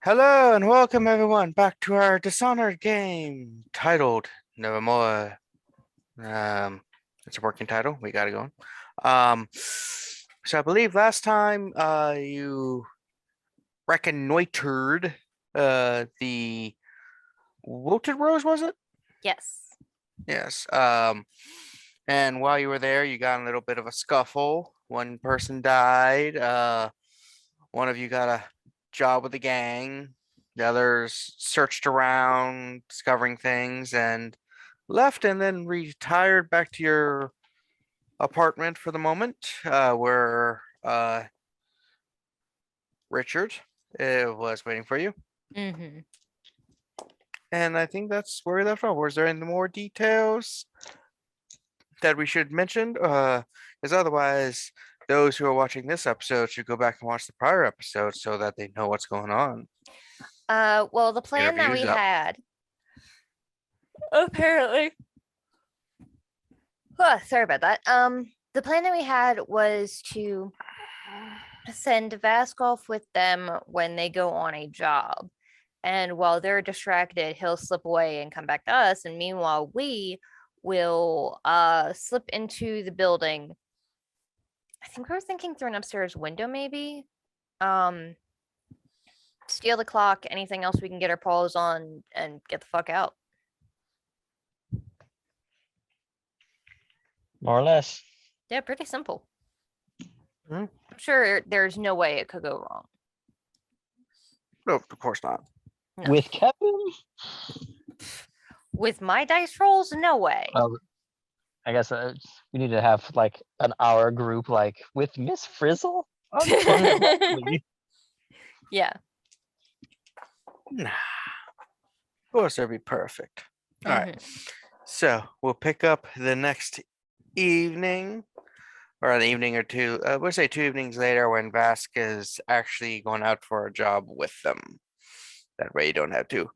Hello and welcome everyone back to our Dishonored game titled Nevermore. Um, it's a working title. We got it going. So I believe last time you reconnoitered the Wilted Rose, was it? Yes. Yes. And while you were there, you got in a little bit of a scuffle. One person died. One of you got a job with the gang. The others searched around, discovering things, and left and then retired back to your apartment for the moment, where Richard was waiting for you. Mm-hmm. And I think that's where we left off. Was there any more details that we should mention? Because otherwise, those who are watching this episode should go back and watch the prior episode so that they know what's going on. Well, the plan that we Interviews up. had, apparently, sorry about that. The plan that we had was to send Vask off with them when they go on a job. And while they're distracted, he'll slip away and come back to us. And meanwhile, we will slip into the building. I think we were thinking through an upstairs window, maybe. Um, Steal the clock, anything else we can get our paws on, and get the fuck out. More or less. Yeah, pretty simple. Hmm. I'm sure there's no way it could go wrong. No, of course not. No. With Kevin? With my dice rolls, no way. Well, I guess we need to have like an hour group, like with Miss Frizzle. Unfortunately. Yeah. Nah. Of course, it'd be perfect. All right. Mhm. So we'll pick up the next evening, or an evening or two. We'll say 2 evenings later when Vask is actually going out for a job with them. That way you don't have to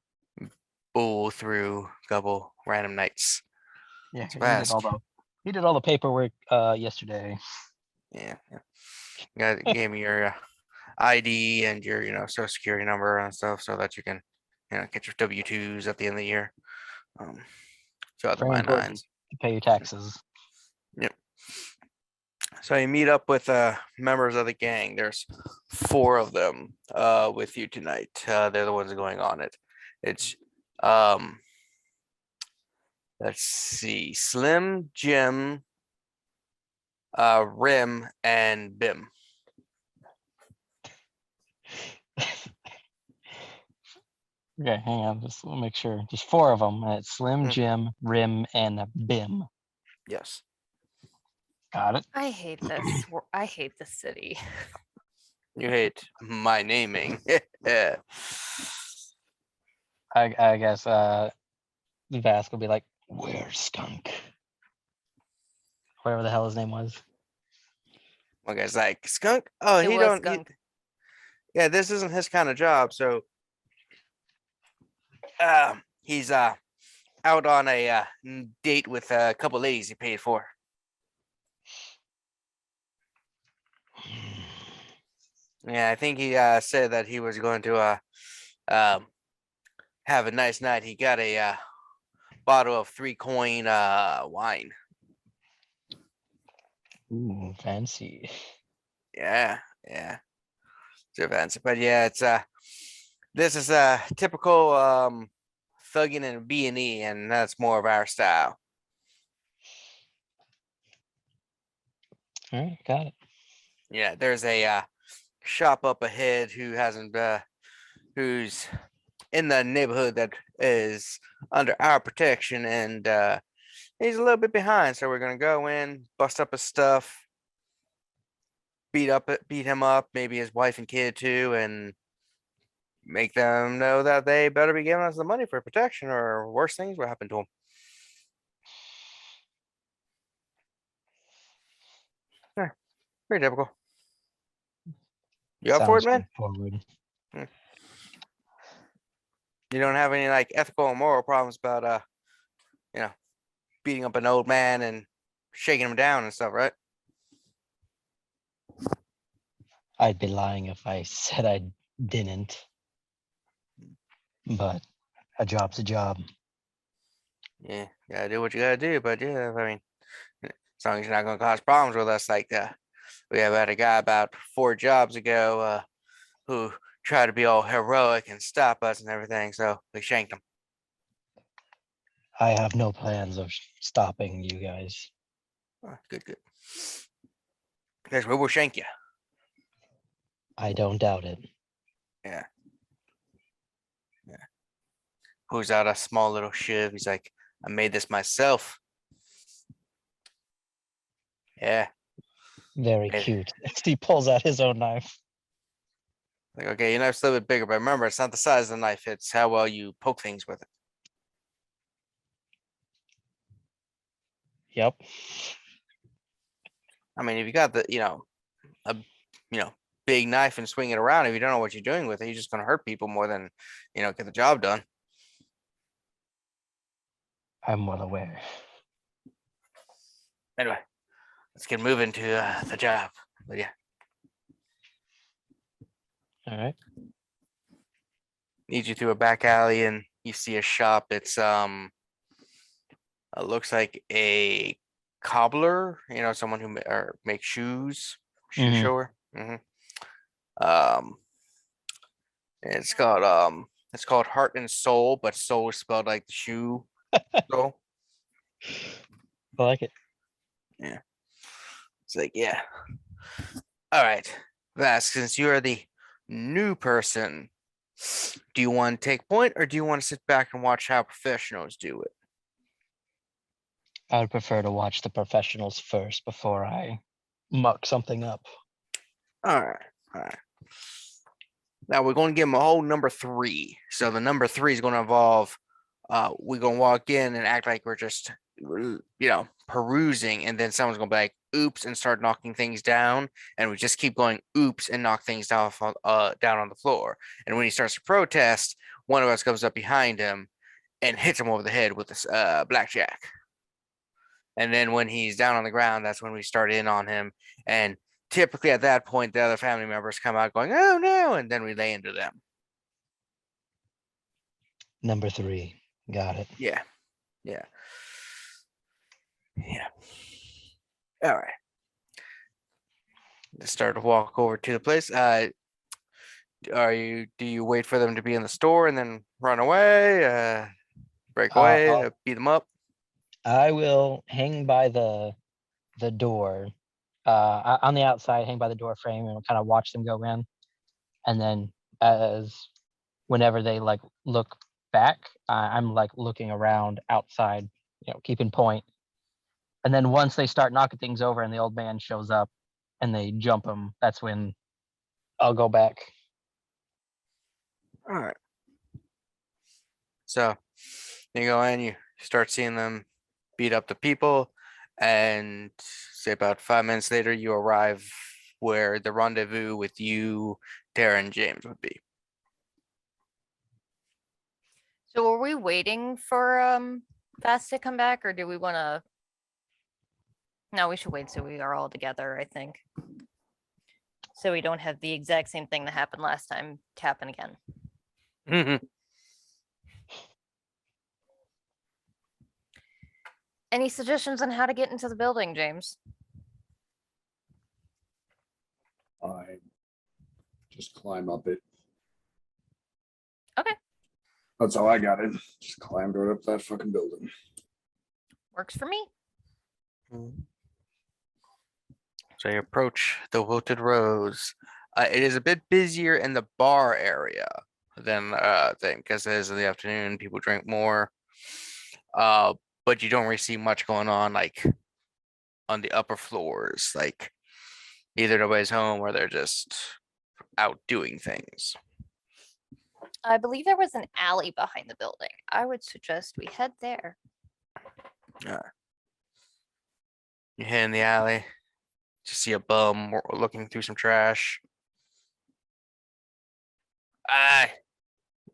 bull through a couple random nights. Yeah, It's he Vask. did all the paperwork yesterday. Yeah. Gave me your ID and your social security number and stuff so that you can get your W-2s at the end of the year. Fill out the Very important I-9s. to pay your taxes. Yep. So you meet up with members of the gang. There's 4 of them with you tonight. They're the ones going on it. It's let's see, Slim, Jim, Rim, and Bim. Okay, hang on. Just let me make sure. Just 4 of them. It's Slim, Jim, Rim, and Bim. Yes. Got it. I hate this. I hate this city. You hate my naming. Yeah. I guess Vask will be like, "Where's Skunk?" Whatever the hell his name was. One guy's like, Skunk? Oh, It he was don't. skunk. Yeah, this isn't his kind of job. So he's out on a date with a couple ladies he paid for. Yeah, I think he said that he was going to have a nice night. He got a bottle of 3-coin wine. Ooh, fancy. Yeah. So fancy. But yeah, it's this is a typical thugging and B&E, and that's more of our style. All right, got it. Yeah, there's a shop up ahead who's in the neighborhood that is under our protection, and he's a little bit behind. So we're gonna go in, bust up his stuff, beat him up, maybe his wife and kid too, and make them know that they better be giving us the money for protection, or worse things will happen to them. Yeah, pretty typical. You up for it, Sounds man? straightforward. You don't have any like ethical or moral problems about beating up an old man and shaking him down and stuff, right? I'd be lying if I said I didn't. but a job's a job. Yeah, gotta do what you gotta do, but yeah, I mean, as long as you're not gonna cause problems with us, like we have had a guy about 4 jobs ago, who tried to be all heroic and stop us and everything, so we shanked him. I have no plans of stopping you guys. Good, good. Because we will shank you. I don't doubt it. Yeah. Pulls out a small little shiv. He's like, I made this myself. Yeah. Very Yeah. cute. He pulls out his own knife. Like, okay, your knife's a little bit bigger, but remember, it's not the size of the knife, it's how well you poke things with it. Yep. I mean, if you got a big knife and swing it around, if you don't know what you're doing with it, you're just gonna hurt people more than, get the job done. I'm well aware. Anyway, let's get moving to the job. But yeah, All right. leads you through a back alley and you see a shop. It's it looks like a cobbler, someone who makes shoe Mhm. shower. Um, and it's called Heart and Soul, but soul is spelled like the shoe soul. I like it. It's like, yeah. All right, Vask, since you are the new person, do you want to take point or do you want to sit back and watch how professionals do it? I would prefer to watch the professionals first before I muck something up. All right. Now we're going to give them a whole number 3. So the number 3 is going to involve, we're going to walk in and act like we're just, perusing, and then someone's going to be like, oops, and start knocking things down. And we just keep going, oops, and knock things down on the floor. And when he starts to protest, one of us comes up behind him and hits him over the head with this blackjack. And then when he's down on the ground, that's when we start in on him. And typically at that point, the other family members come out going, oh no, and then we lay into them. Number 3. Got it. Yeah. All right. Just start to walk over to the place. Do you wait for them to be in the store and then run away? Break away, beat them up? I will hang by the door, on the outside, hang by the door frame and kind of watch them go in. And then whenever they like look back, I'm like looking around outside, keeping point. And then once they start knocking things over and the old man shows up and they jump him, that's when I'll go back. All right. So you go in, you start seeing them beat up the people, and say about 5 minutes later, you arrive where the rendezvous with you, Terra, and James would be. So are we waiting for Vask to come back, or do we want to? No, we should wait so we are all together, I think. So we don't have the exact same thing that happened last time to happen again. Any suggestions on how to get into the building, James? I just climb up it. Okay. That's how I got it. Just climbed right up that fucking building. Works for me. So you approach the Wilted Rose. It is a bit busier in the bar area than because it is in the afternoon. People drink more, but you don't really see much going on like on the upper floors. Like either nobody's home or they're just out doing things. I believe there was an alley behind the building. I would suggest we head there. You head in the alley. To see a bum looking through some trash.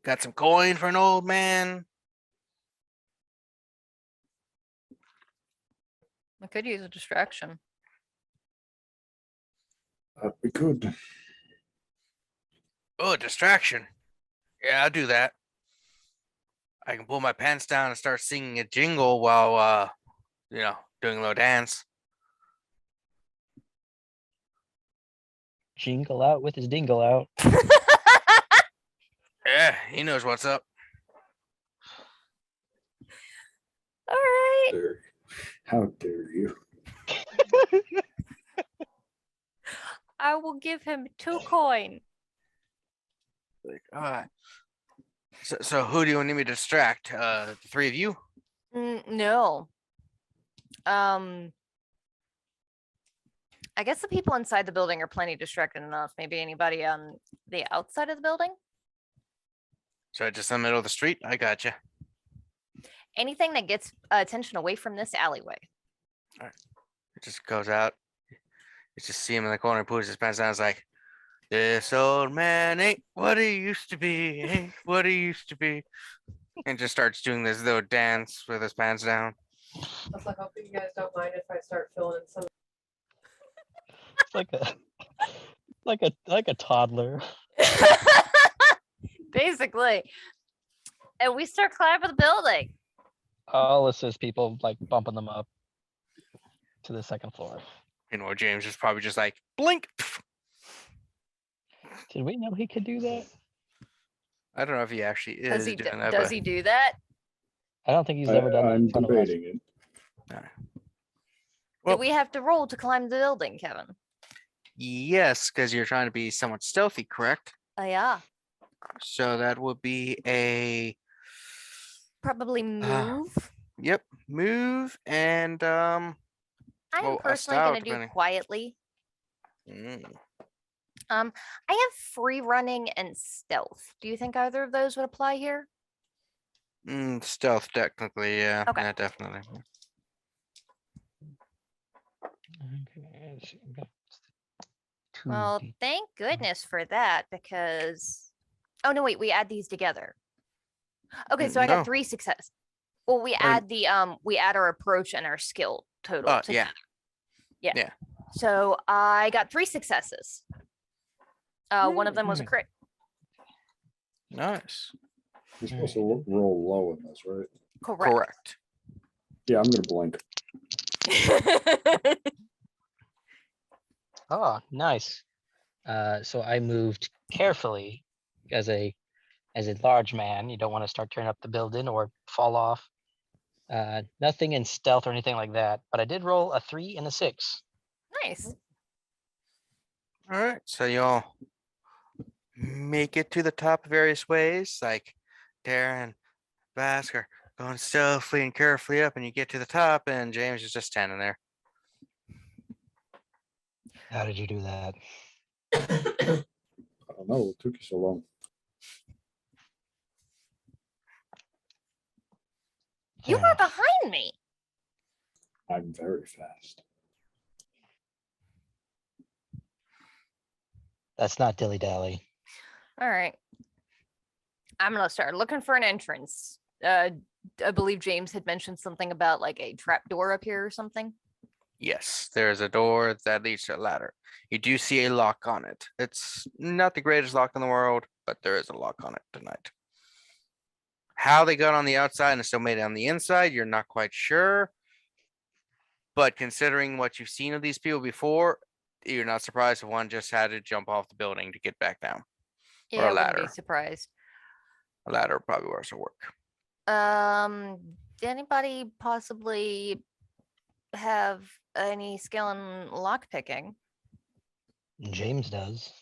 Got some coin for an old man. We could use a distraction. We could. Oh, distraction. Yeah, I'll do that. I can pull my pants down and start singing a jingle while doing a little dance. Jingle out with his dingle out. Yeah, he knows what's up. All right. How dare you? I will give him 2 coin. Like, all right. So who do you need me to distract? The 3 of you? No. I guess the people inside the building are plenty distracted enough. Maybe anybody on the outside of the building? So just in the middle of the street? I gotcha. Anything that gets attention away from this alleyway. It just goes out. You just see him in the corner, pulls his pants down. It's like, this old man ain't what he used to be, ain't what he used to be. And just starts doing this little dance with his pants down. Plus, I hope that you guys don't mind if I start filling in some. It's like a toddler. Basically. And we start climbing the building. All assist people like bumping them up to the 2nd floor. James is probably just like, blink. Did we know he could do that? I don't know if he actually Does is he doing that. does but he do that? I don't think he's ever done that I'm in front of us. debating it. Well- Do we have to roll to climb the building, Kevin? Yes, because you're trying to be somewhat stealthy, correct? Oh yeah. So that would be a Probably move. yep, move and I'm well, a personally style, gonna do depending. quietly. mm, I have free running and stealth. Do you think either of those would apply here? stealth technically, yeah. Okay. Yeah, definitely. Okay, let's see, we got two Well, D- thank goodness for that because oh no, wait, we add these together. Okay, so I No. got 3 success. Well, we add our approach and our skill total Yeah. together. Yeah. Yeah. So I got 3 successes. One of them was a Mm. crit. Nice. You're supposed to roll low in this, right? Correct. Yeah, I'm gonna blink. Oh, nice. So I moved carefully as a large man. You don't want to start tearing up the building or fall off. Nothing in stealth or anything like that, but I did roll a 3 and a 6. Nice. All right. So y'all make it to the top various ways, like Terra and Vask are going stealthily and carefully up, and you get to the top, and James is just standing there. How did you do that? I don't know, it took you so long. You Fair were enough. behind me. I'm very fast. That's not dilly dally. All right. I'm gonna start looking for an entrance. I believe James had mentioned something about like a trap door up here or something. Yes, there's a door that leads to a ladder. You do see a lock on it. It's not the greatest lock in the world, but there is a lock on it tonight. How they got on the outside and still made it on the inside, you're not quite sure. But considering what you've seen of these people before, you're not surprised if one just had to jump off the building to get back down. Yeah, Or a I wouldn't be ladder. surprised. A ladder probably worse to work. Did anybody possibly have any skill in lock picking? James does.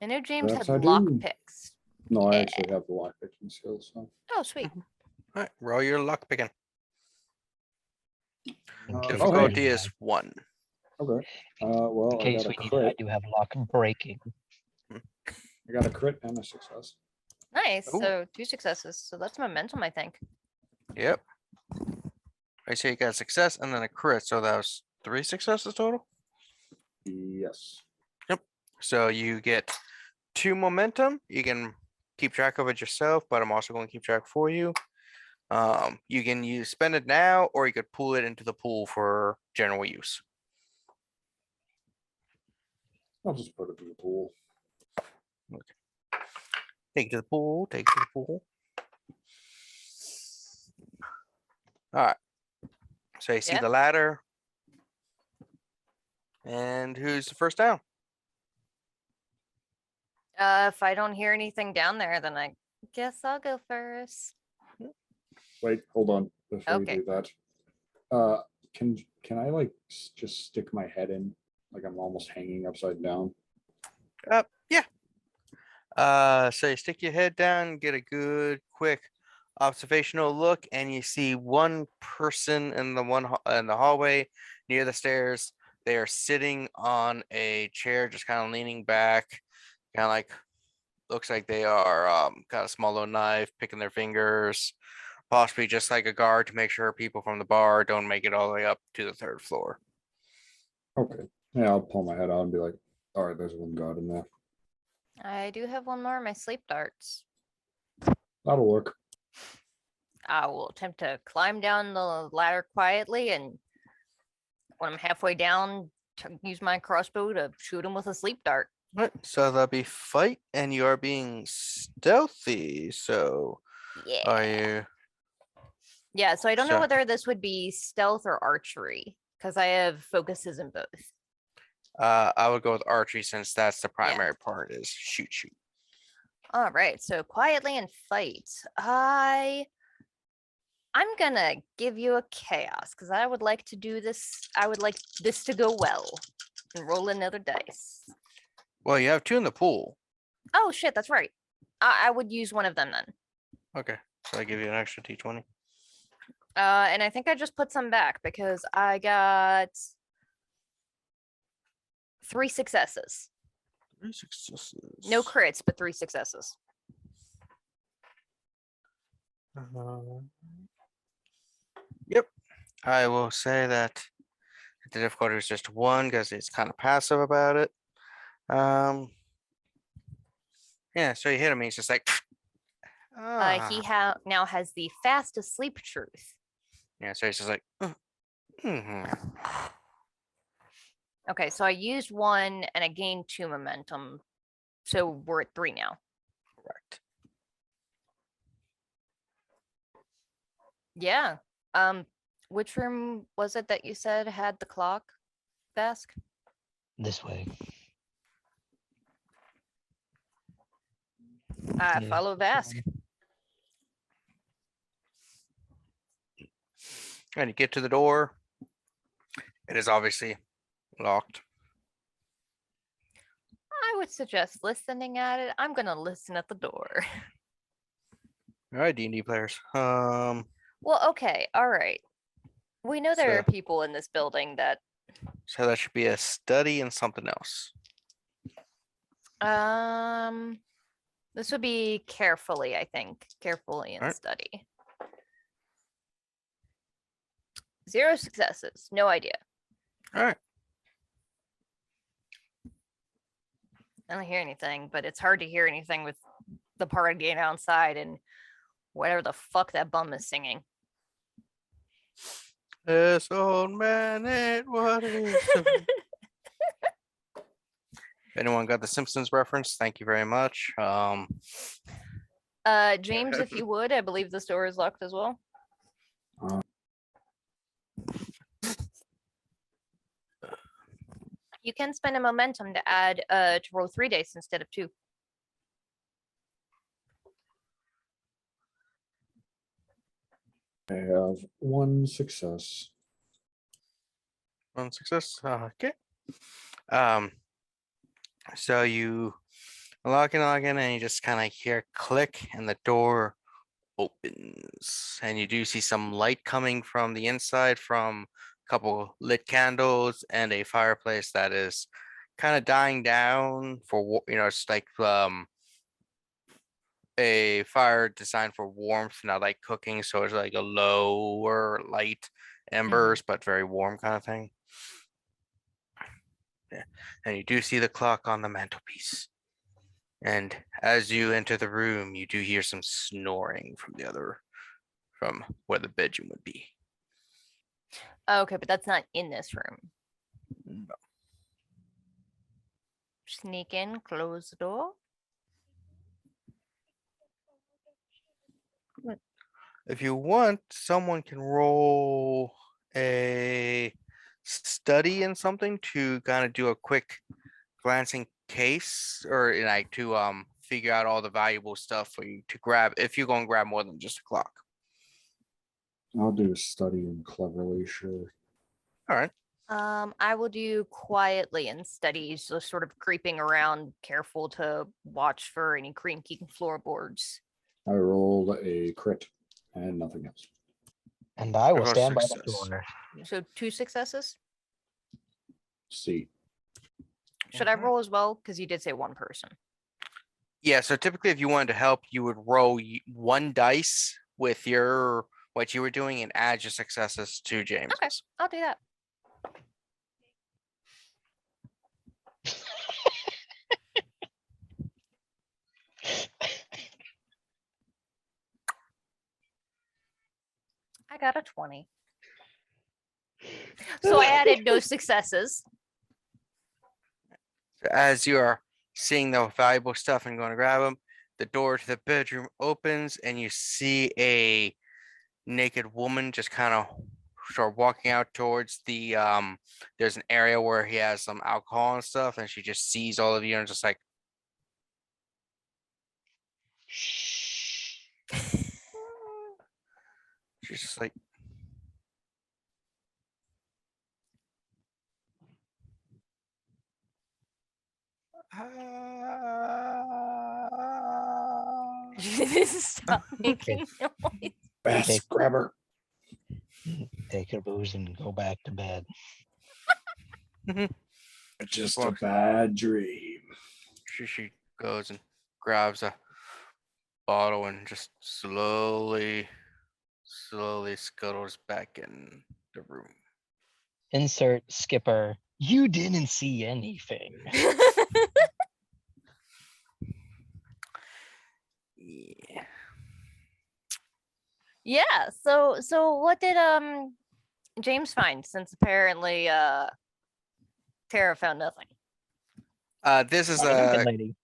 I know James Perhaps had I lock do. picks. No, I Yeah. actually have the lock picking skills, so. Oh, sweet. All right, roll your luck picking. In Uh, case okay. we Difficulty need is that. 1. Okay, well, In I case got we a need it, I crit. do have lock breaking. I got a crit and a success. Nice. Ooh. So 2 successes. So that's momentum, I think. Yep. I say you got a success and then a crit, so that was 3 successes total. Yes. So you get 2 momentum. You can keep track of it yourself, but I'm also going to keep track for you. You can spend it now, or you could pull it into the pool for general use. I'll just put it in the pool. Take it to the pool. Take it to the pool. All right. So you see Yeah. the ladder. And who's the first down? If I don't hear anything down there, then I guess I'll go first. Wait, hold on before Okay. you do that. Can I like just stick my head in like I'm almost hanging upside down? Yeah. So you stick your head down, get a good, quick observational look, and you see one person in in the hallway near the stairs. They are sitting on a chair, just kind of leaning back, kind of like looks like they are got a small little knife, picking their fingers, possibly just like a guard to make sure people from the bar don't make it all the way up to the third floor. Okay. Yeah, I'll pull my head out and be like, all right, there's one guard in there. I do have one more of my sleep darts. That'll work. I will attempt to climb down the ladder quietly, and when I'm halfway down, use my crossbow to shoot him with a sleep dart. Right, so that'll be fight, and you are being stealthy. So Yeah. are you? Yeah, so I don't know So- whether this would be stealth or archery, because I have focuses in both. I would go with archery since that's the primary part. Is shoot. All right, so quietly and fight. I'm gonna give you a chaos because I would like to do this. I would like this to go well. And roll another dice. Well, you have two in the pool. Oh shit, that's right. I would use one of them then. Okay, so I give you an extra d20. And I think I just put some back because I got 3 successes. 3 successes. No crits, but 3 successes. Yep, I will say that the difficulty is just 1 because it's kind of passive about it. Yeah, so you hit him. He's just like. He now has the fast asleep truth. Yeah, so he's just like. Mhm. Okay, so I used 1 and I gained 2 momentum. So we're at 3 now. Correct. Yeah. Which room was it that you said had the clock, Vask? This way. I Yeah, follow this Vask. way. And you get to the door. It is obviously locked. I would suggest listening at it. I'm gonna listen at the door. All right, D&D players. Well, okay, all right. We know there are So- people in this building that So that should be a study and something else. this would be carefully, I think. Carefully and Alright. study. 0 successes. No idea. All right. I don't hear anything, but it's hard to hear anything with the party getting outside and whatever the fuck that bum is singing. This old man ain't what it is to be. Anyone got the Simpsons reference? Thank you very much. James, if you would, I believe this door is locked as well. You can spend a momentum to add to roll 3 dice instead of 2. I have 1 success. 1 success. Okay. So you log in, and you just kind of hear a click, and the door opens, and you do see some light coming from the inside from a couple lit candles and a fireplace that is kind of dying down for it's like a fire designed for warmth, not like cooking, so it's like a lower light embers but very warm kind of thing. Yeah. And you do see the clock on the mantelpiece, and as you enter the room you do hear some snoring from where the bedroom would be. Okay, but that's not in this room. No. Sneak in, close the door. If you want, someone can roll a study in something to kind of do a quick glancing case or like to figure out all the valuable stuff for you to grab if you're going to grab more than just a clock. I'll do studying cleverly, sure. All right. I will do quietly and steady, so sort of creeping around, careful to watch for any creaking floorboards. I rolled a crit and nothing else. And I will Critical stand by the success. door. So 2 successes. C. Should I Mhm. roll as well? Because you did say one person. Yeah, so typically if you wanted to help, you would roll one dice with your what you were doing and add your successes to James. Okay, I'll do that. I got a 20. So I added no successes. As you are seeing the valuable stuff and going to grab them, the door to the bedroom opens and you see a naked woman just kind of start walking out towards the there's an area where he has some alcohol and stuff and she just sees all of you and just like Shh. she's just like Stop making noise. Bass Okay. grabber. Take your booze and go back to bed. Just a walks- bad dream. she goes and grabs a bottle and just slowly scuttles back in the room. Insert skipper. You didn't see anything. Yeah. Yeah, so what did James find, since apparently Terra found nothing? This is Good a lady.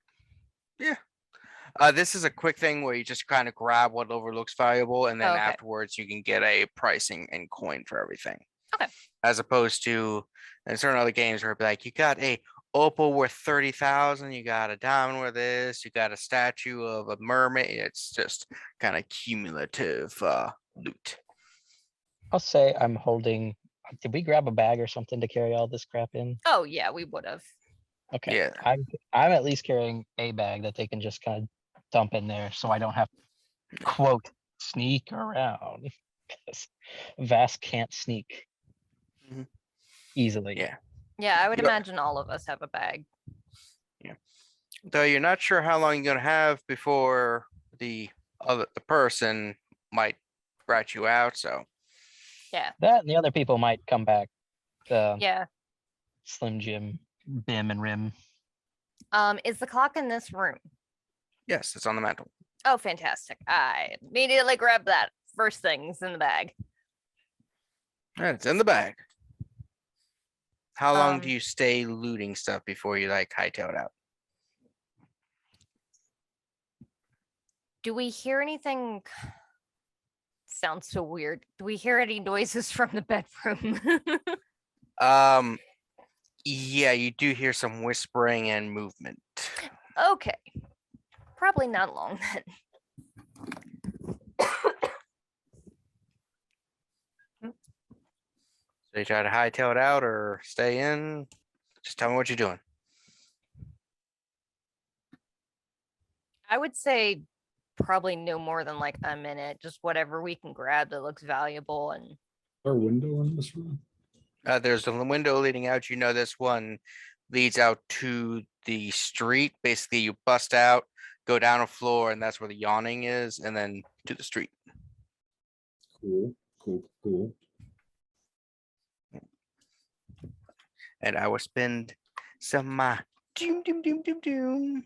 this is a quick thing where you just kind of grab whatever looks valuable, and then Oh, okay. afterwards you can get a pricing and coin for everything. Okay. As opposed to in certain other games where it'd be like you got a opal worth 30,000, you got a diamond worth this, you got a statue of a mermaid. It's just kind of cumulative loot. I'll say I'm holding. Did we grab a bag or something to carry all this crap in? Oh yeah, we would have. Okay. Yeah. I'm at least carrying a bag that they can just kind of dump in there, so I don't have to quote sneak around. Because Vask can't sneak Mhm. easily. Yeah. Yeah, I would Yep. imagine all of us have a bag. Though you're not sure how long you're gonna have before the person might rat you out. So Yeah. That and the other people might come back. Yeah. Slim Jim, Bim, and Rim. Is the clock in this room? yes, it's on the mantle. Oh, fantastic. I immediately grab that. First things in the bag. And it's in the bag. How long do Um, you stay looting stuff before you like hightail it out? Do we hear anything? Sounds so weird. Do we hear any noises from the bedroom? Yeah, you do hear some whispering and movement. Okay. Probably not long then. So you try to hightail it out or stay in. Just tell me what you're doing. I would say probably no more than like a minute. Just whatever we can grab that looks valuable. And Our window in this room. There's a window leading out. You know this one leads out to the street. Basically, you bust out, go down a floor, and that's where the yawning is, and then to the street. Cool, cool, cool. And I will spend some doom doom doom doom doom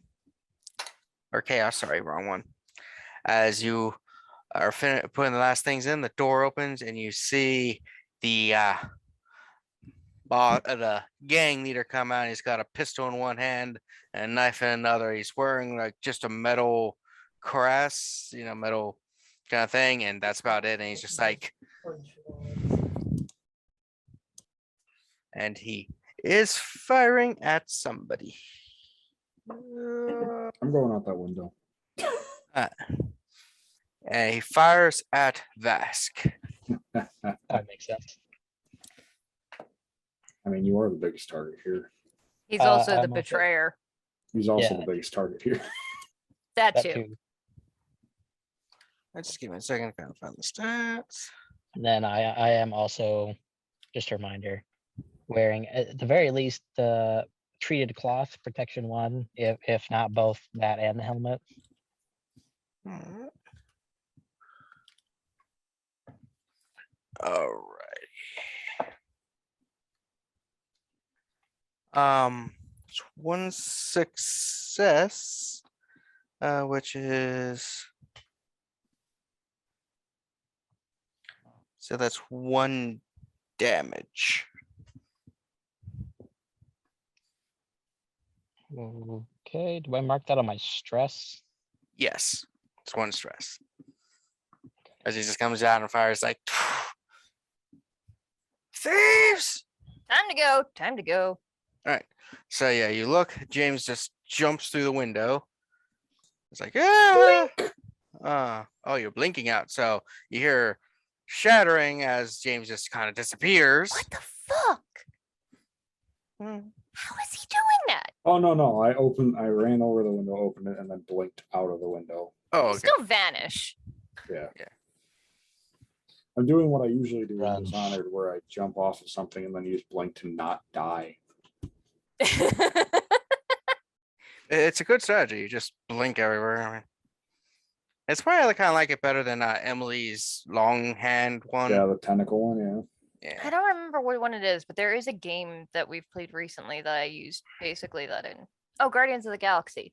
or chaos. Sorry, wrong one. As you are putting the last things in, the door opens and you see the the gang leader come out. He's got a pistol in one hand and a knife in another. He's wearing like just a metal cuirass, metal kind of thing, and that's about it. And he's just like, and he is firing at somebody. I'm going out that window. And he fires at Vask. That makes sense. I mean, you are the biggest target here. He's also the I'm also- betrayer. He's also Yeah. the biggest target here. That That too. too. Just give me a second to kind of find the stats. And then I am also, just a reminder, wearing at the very least the treated cloth protection 1, if not both that and the helmet. Alright. Alright. It's one success, which is, so that's 1 damage. Okay, do I mark that on my stress? Yes, it's 1 stress. As he just comes out and fires like, thieves! Time to go. Time to go. So yeah, you look, James just jumps through the window. It's like, ah! Oh, you're blinking out. So you hear shattering as James just kind of disappears. What the fuck? Hmm. How is he doing that? Oh no, I ran over the window, opened it, and then blinked out of the window. Oh, You okay. still vanish. Yeah. Yeah. I'm doing what I usually do in Run. Dishonored, where I jump off of something and then use blink to not die. It's a good strategy. You just blink everywhere. I mean, it's probably kind of like it better than Emily's long hand one. Yeah, the tentacle one, yeah. I Yeah. don't remember what one it is, but there is a game that we've played recently that I used basically that in. Oh, Guardians of the Galaxy.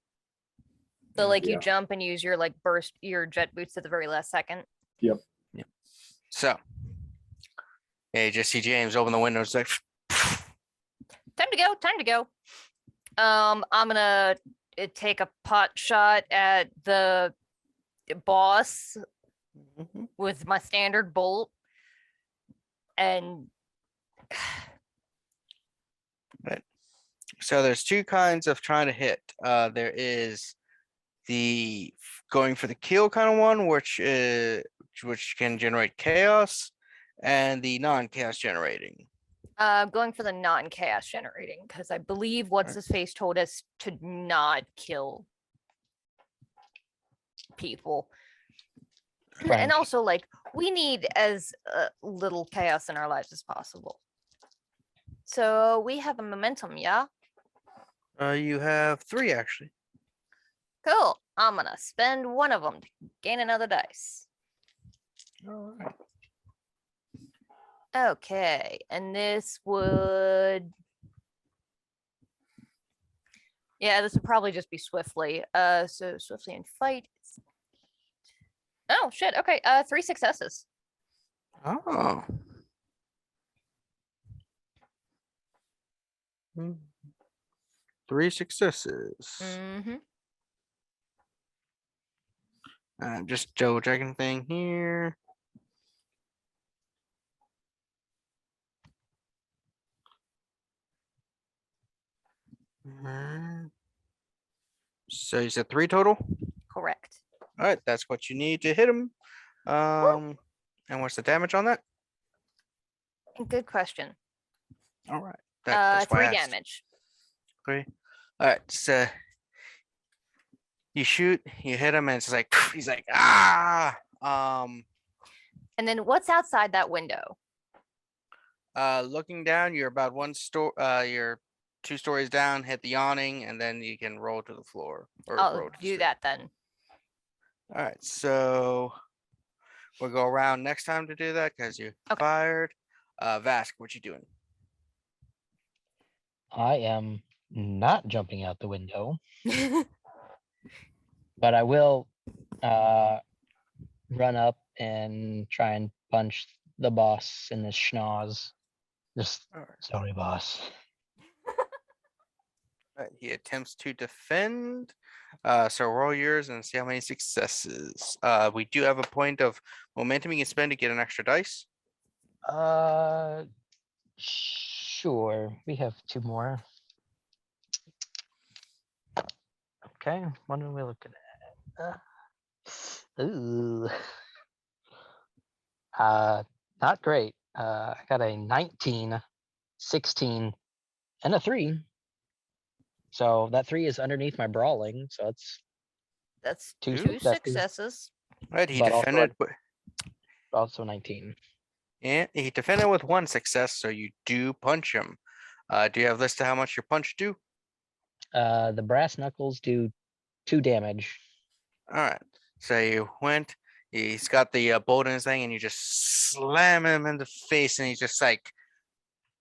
So like you Yeah. jump and use your like burst your jet boots at the very last second. So, yeah, you just see James open the window. It's like, Time to go. Time to go. I'm gonna take a pot shot at the boss with my standard bolt, and so there's 2 kinds of trying to hit. There is the going for the kill kind of one, which can generate chaos, and the non-chaos generating. going for the non-chaos generating because I believe what's his face told us to not kill people. And Right. also, like, we need as little chaos in our lives as possible. So we have a momentum, yeah? You have 3 actually. Cool. I'm gonna spend one of them to gain another dice. All right. Okay, and this would. Yeah, this would probably just be swiftly. So swiftly in fight. Oh shit. Okay. 3 successes. Oh. 3 successes. Mm-hmm. I'm just double checking thing here. So you said 3 total? Correct. All right, that's what you need to hit him. And what's the damage on that? Good question. All right. That's why 3 I asked. damage. 3. All right, so you shoot, you hit him, and it's like he's like ah. And then what's outside that window? Looking down, you're about you're 2 stories down. Hit the awning, and then you can roll to the floor. Or roll I'll to the do street. that then. All right, so we'll go around next time to do that because you Okay. fired. Vask, what you doing? I am not jumping out the window, but I will run up and try and punch the boss in the schnoz. Just All right. sorry, boss. He attempts to defend. So roll yours and see how many successes. We do have a point of momentum you can spend to get an extra dice. Sure. We have 2 more. Okay, what are we looking at? Ooh. Not great. I got a 19, 16, and a 3. So that 3 is underneath my brawling. So That's Two- two that's two. successes. Right, he But also defended. also 19. And he defended with 1 success, so you do punch him. Do you have listed how much your punch do? The brass knuckles do 2 damage. All right. So you went. He's got the bolt in his thing, and you just slam him in the face, and he just like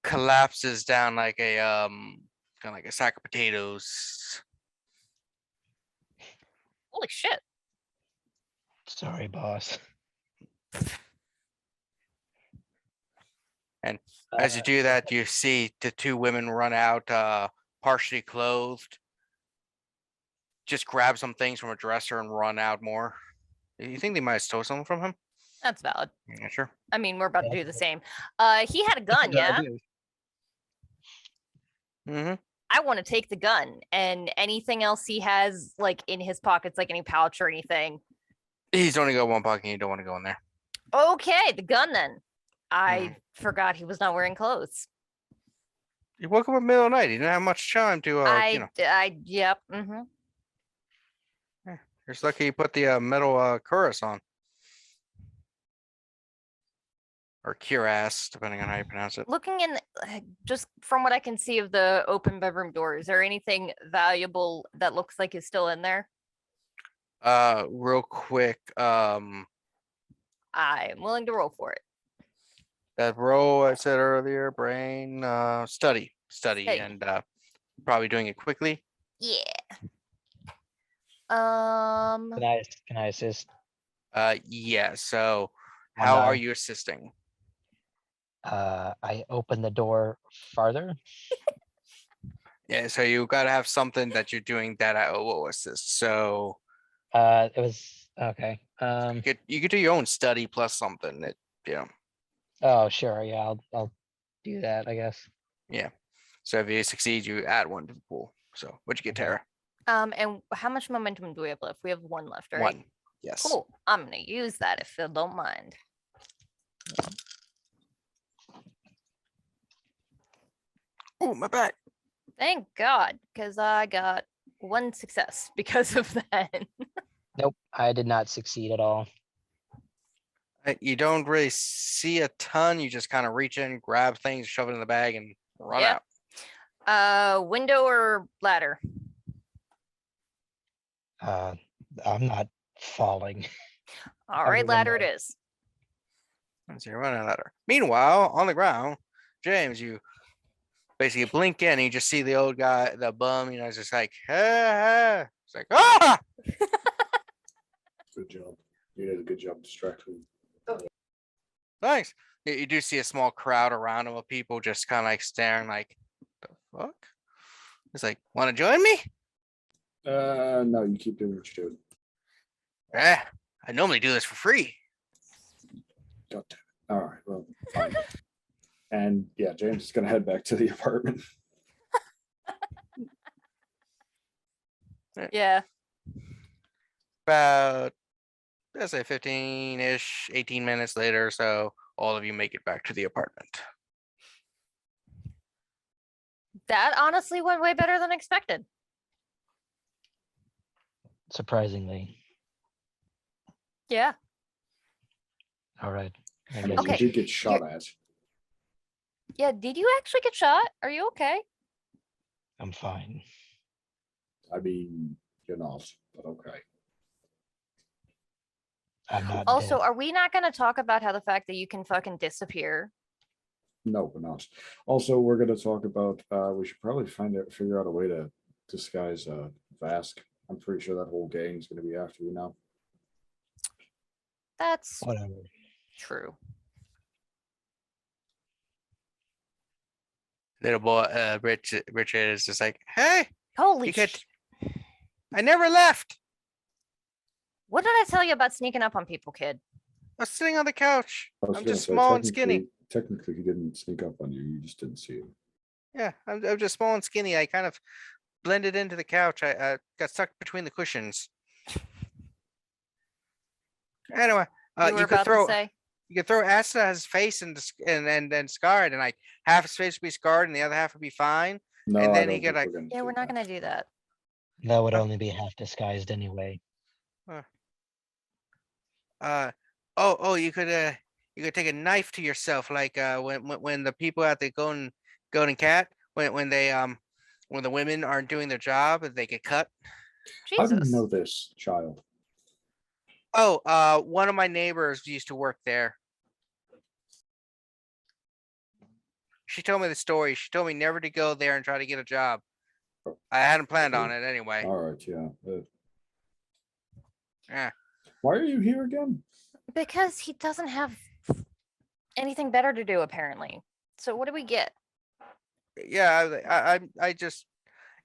collapses down like a kind of like a sack of potatoes. Holy shit. Sorry, boss. And as you do that, you see the 2 women run out, partially clothed. Just grab some things from a dresser and run out more. You think they might have stole something from him? That's valid. You're not sure. I mean, we're about to Yeah. do the same. He had a gun, yeah. Mm-hmm. I want to take the gun and anything else he has like in his pockets, like any pouch or anything. He's only got 1 pocket. And you don't want to go in there. Okay, the gun then. I forgot he was not wearing clothes. You woke up in the middle of the night. You didn't have much time to, Yep. You're just lucky you put the metal cuirass on. Or cuirass, depending on how you pronounce it. Looking in, just from what I can see of the open bedroom door, is there anything valuable that looks like is still in there? Real quick, I'm willing to roll for it. that roll I said earlier, brain, study, Study. and probably doing it quickly. Yeah. Can I assist? Yeah. So, One how are die. you assisting? I open the door farther. Yeah. So you got to have something that you're doing that will assist. So It was okay. you could do your own study plus something that Oh, sure. Yeah, I'll do that, I guess. So if you succeed, you add 1 to the pool. So what'd you get, Okay. Terra? And how much momentum do we have left? We have 1 left, right? 1. Yes. Cool. I'm gonna use that if you don't mind. Oh, my back. Thank God, because I got 1 success because of that. Nope, I did not succeed at all. You don't really see a ton. You just kind of reach in, grab things, shove it in the bag, and run Yep. out. Window or ladder? I'm not falling. All Have right, a ladder it window. is. So you're running a ladder. Meanwhile, on the ground, James, you basically blink in and you just see the old guy, the bum, it's just like, hey. It's like, ah! Good job. You did a good job distracting. Thanks. You do see a small crowd around him of people just kind of like staring like, the fuck? It's like, want to join me? No, you keep doing what you're doing. I normally do this for free. God damn it. All right, well, fine. And yeah, James is gonna head back to the apartment. Yeah. About, let's say 15-ish, 18 minutes later, so all of you make it back to the apartment. That honestly went way better than expected. Surprisingly. Yeah. All right. I I mean, guess you Okay, did get shot at. Yeah, did you actually get shot? Are you okay? I'm fine. I mean, you're not, but okay. I'm not Also, dead. are we not gonna talk about how the fact that you can fucking disappear? No, we're not. Also, we're gonna talk about. We should probably figure out a way to disguise Vask. I'm pretty sure that whole gang is gonna be after you now. That's Whatever. true. Little boy, Richard is just like, hey, Holy You could. sh- I never left. What did I tell you about sneaking up on people, kid? I was sitting on the couch. I was I'm gonna just say, small and skinny. Technically, he didn't sneak up on you. You just didn't see him. Yeah, I'm just small and skinny. I kind of blended into the couch. I got stuck between the cushions. Anyway, You were you could about to throw say? you could throw acid at his face and scarred, and like half his face would be scarred and the other half would be fine. No, And I then he don't could, think like- we're gonna Yeah, do we're not that. gonna do that. That would Uh, only be half disguised anyway. You could take a knife to yourself, like when the people at the golden cat when the women aren't doing their job, they get cut. How do you Jesus. know this, child? Oh, one of my neighbors used to work there. She told me the story. She told me never to go there and try to get a job. I hadn't planned on it anyway. All right, yeah. Yeah. Why are you here again? Because he doesn't have anything better to do, apparently. So what do we get? Yeah, I just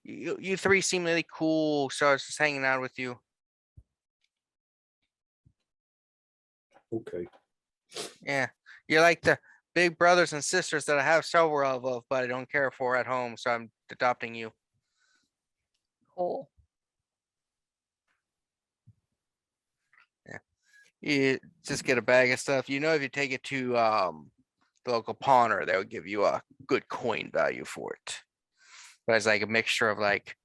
you three seem really cool, so I was just hanging out with you. Okay. Yeah, you're like the big brothers and sisters that I have several of, but I don't care for at home, so I'm adopting you. Cool. You just get a bag of stuff. You know, if you take it to the local pawner, they would give you a good coin value for it. But it's like a mixture of like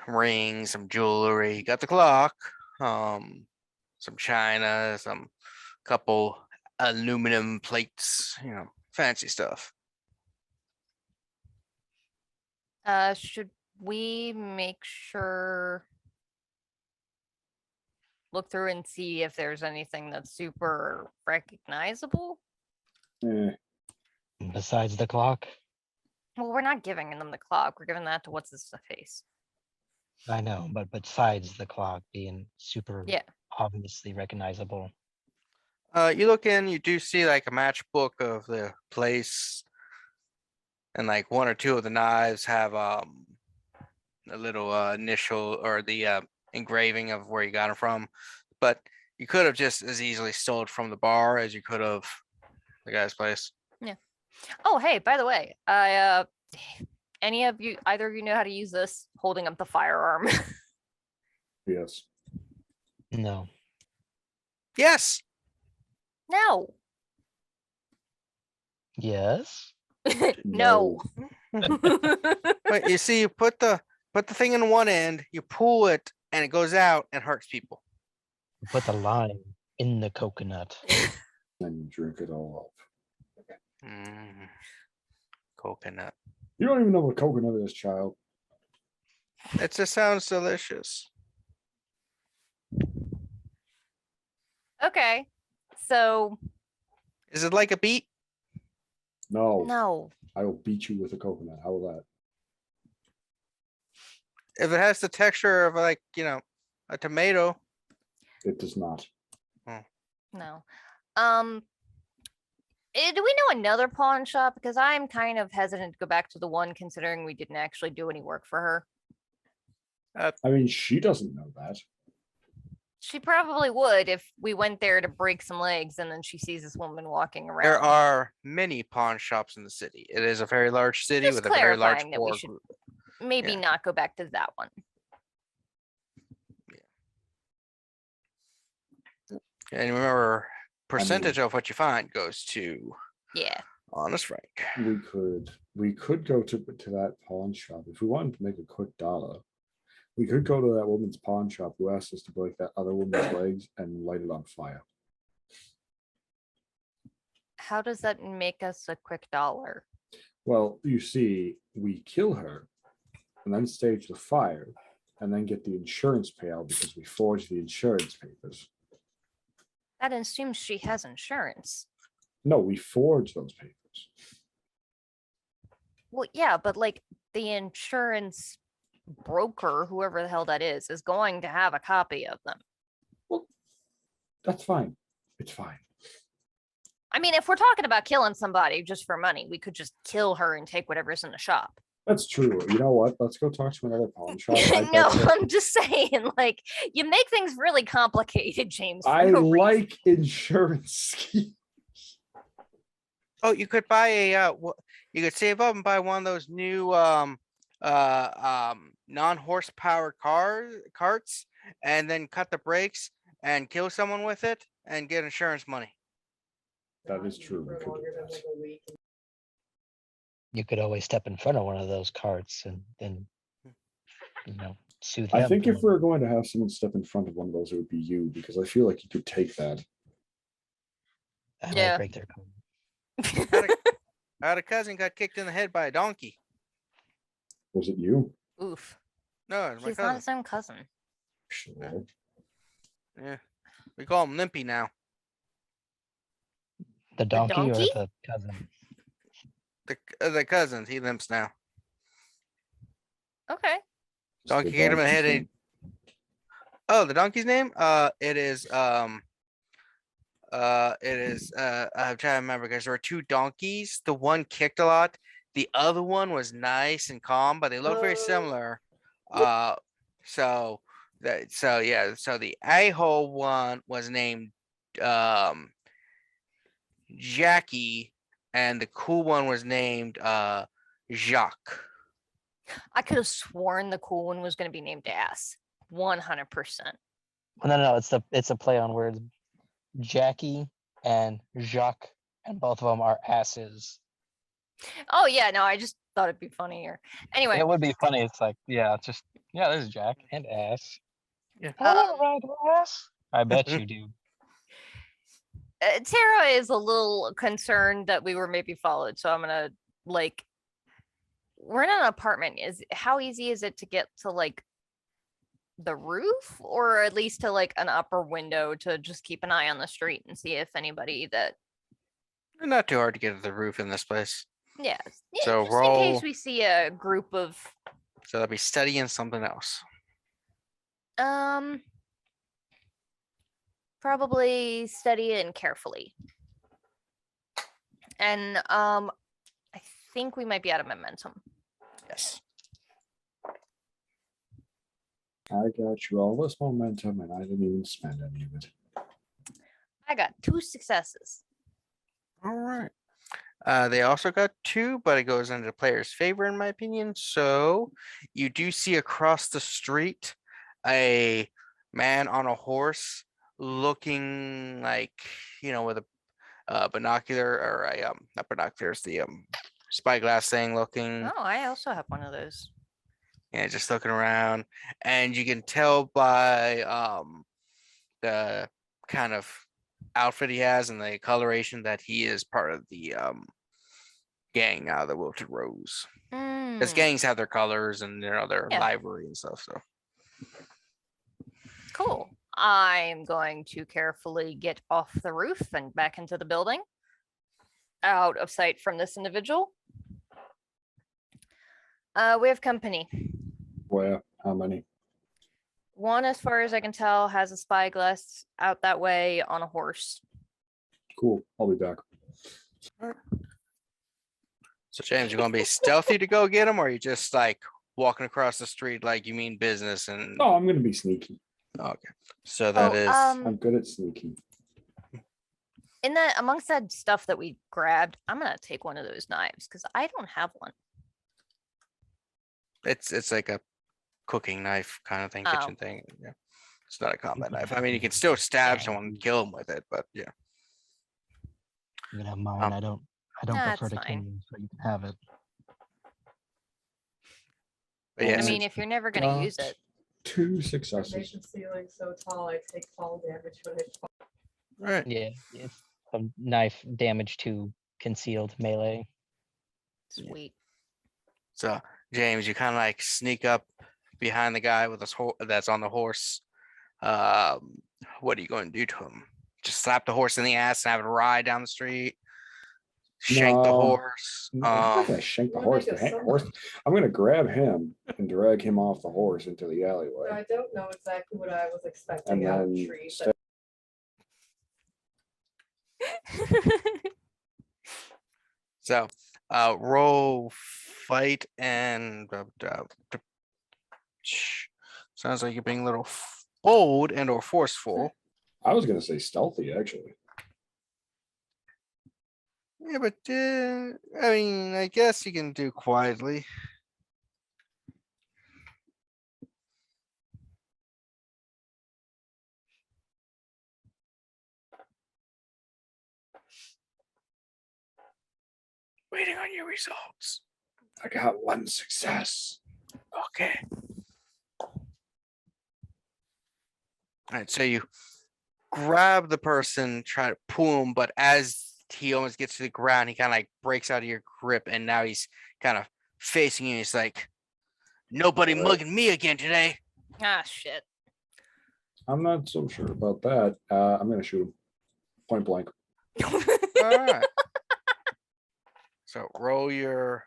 rings, some jewelry. You got the clock, some china, some couple aluminum plates. You know, fancy stuff. Should we make sure look through and see if there's anything that's super recognizable? Eh, Besides the clock, Well, we're not giving them the clock. We're giving that to what's his face. I know, but besides the clock being super Yeah. obviously recognizable. You look in, you do see like a matchbook of the place, and like one or two of the knives have a little initial or the engraving of where you got them from. But you could have just as easily stole it from the bar as you could have the guy's place. Oh, hey, by the way, any of you, either of you know how to use this? Holding up the firearm. yes. No. Yes. No. Yes. No. But you see, you put the thing in one end, you pull it, and it goes out and hurts people. Put the lime in the coconut. Then you drink it all up. Coconut. You don't even know what coconut is, child. It just sounds delicious. Okay. So Is it like a beet? No, no. I will beat you with a coconut. How will that? If it has the texture of like, a tomato. It does not. No. Do we know another pawn shop? Because I'm kind of hesitant to go back to the one considering we didn't actually do any work for her. I mean, she doesn't know that. She probably would if we went there to break some legs and then she sees this woman walking around. There are many pawn shops in the city. It is a very large city Just with a very large clarifying that we poor should group. maybe yeah. not go back to that one. And remember, percentage of what you find goes to Yeah. Honest Frank. We could go to that pawn shop if we wanted to make a quick dollar. We could go to that woman's pawn shop who asked us to break that other woman's legs and light it on fire. How does that make us a quick dollar? Well, you see, we kill her and then stage the fire and then get the insurance payout because we forged the insurance papers. That assumes she has insurance. No, we forged those papers. Well, yeah, but like the insurance broker, whoever the hell that is going to have a copy of them. Well, that's fine. It's fine. I mean, if we're talking about killing somebody just for money, we could just kill her and take whatever's in the shop. That's true. You know what? Let's go talk to another pawn shop. I bet No, that- I'm just saying, like, you make things really complicated, James. For I no reason. like insurance schemes. Oh, you could buy you could save up and buy one of those new non-horsepower carts, and then cut the brakes and kill someone with it and get insurance money. That is true. We For could do longer than that. like a week. You could always step in front of one of those carts and then, soothe I him think for if a we're going to have someone step in front of one of those, it would be you, because I feel like you could take that. I might Yeah. break their code. I had a cousin got kicked in the head by a donkey. Was it you? Oof. No, it was my He's not cousin. his own cousin. Sure. Yeah, we call him Limpy now. The donkey or donkey? the cousin? The cousins, he limps now. Okay. Donkey The hit him in the donkey's head. name. Oh, the donkey's name? It is I'm trying to remember because there were two donkeys. The one kicked a lot. The other one was nice and calm, but they look very similar. So the a-hole one was named Jackie, and the cool one was named Jacques. I could have sworn the cool one was going to be named Ass. 100%. Well, no, it's a play on words. Jackie and Jacques, and both of them are asses. Oh, yeah. No, I just thought it'd be funnier. Anyway, It would be funny. It's like, there's Jack and ass. Yeah. All right, ass. I bet you do. Terra is a little concerned that we were maybe followed. So I'm going to, like, we're in an apartment. How easy is it to get to, like, the roof, or at least to like an upper window to just keep an eye on the street and see if anybody that Not too hard to get to the roof in this place. yeah, So just in case roll- we see a group of So that'll be studying something else. probably study it carefully. And I think we might be out of momentum. Yes. I got you all this momentum, and I didn't even spend any of it. I got 2 successes. All right. They also got 2, but it goes into the player's favor, in my opinion. So you do see across the street a man on a horse looking like, with a binocular or a not binoculars, the spyglass thing looking. Oh, I also have one of those. Yeah, just looking around, and you can tell by the kind of outfit he has and the coloration that he is part of the gang out of the Wilted Rose. Because Mm, gangs have their colors and their Yeah. livery and stuff. So cool. I'm going to carefully get off the roof and back into the building, out of sight from this individual. We have company. Where? How many? One, as far as I can tell, has a spyglass out that way on a horse. Cool. I'll be back. So James, you gonna be stealthy to go get him, or are you just like walking across the street like you mean business? And Oh, I'm gonna be sneaky. okay, so that is I'm good at sneaky. In that amongst that stuff that we grabbed, I'm gonna take one of those knives because I don't have one. it's like a cooking knife kind of thing, Oh. kitchen thing. Yeah, it's not a combat knife. I mean, you can still stab someone and kill them with it, but yeah. You can have mine. I don't That's prefer to kill fine. you, so you can have it. But I yes, mean, if you're never gonna use Got it, 2 Make successes. the ceiling so tall I take fall damage when I fall. all right. Yeah, it's a knife damage to concealed melee. Yeah. sweet. So James, you kind of like sneak up behind the guy with this that's on the horse. What are you going to do to him? Just slap the horse in the ass and have it ride down the street? Shank the No. horse? I'm not gonna shank the Wanna horse. make The it horse. somewhat. I'm gonna grab him and drag him off the horse into the alleyway. I don't know exactly what I was And expecting out of the then tree, stay but So Roll fight and sounds like you're being a little bold and or forceful. I was gonna say stealthy, actually. Yeah, but I mean, I guess you can do quietly. Waiting on your results. I got one success. Okay. Alright, so you grab the person, try to pull him, but as he almost gets to the ground, he kind of like breaks out of your grip, and now he's kind of facing you. He's like, nobody Alright. mugging me again today. Ah, shit. I'm not so sure about that. I'm gonna shoot him. Point blank. Alright. So roll your.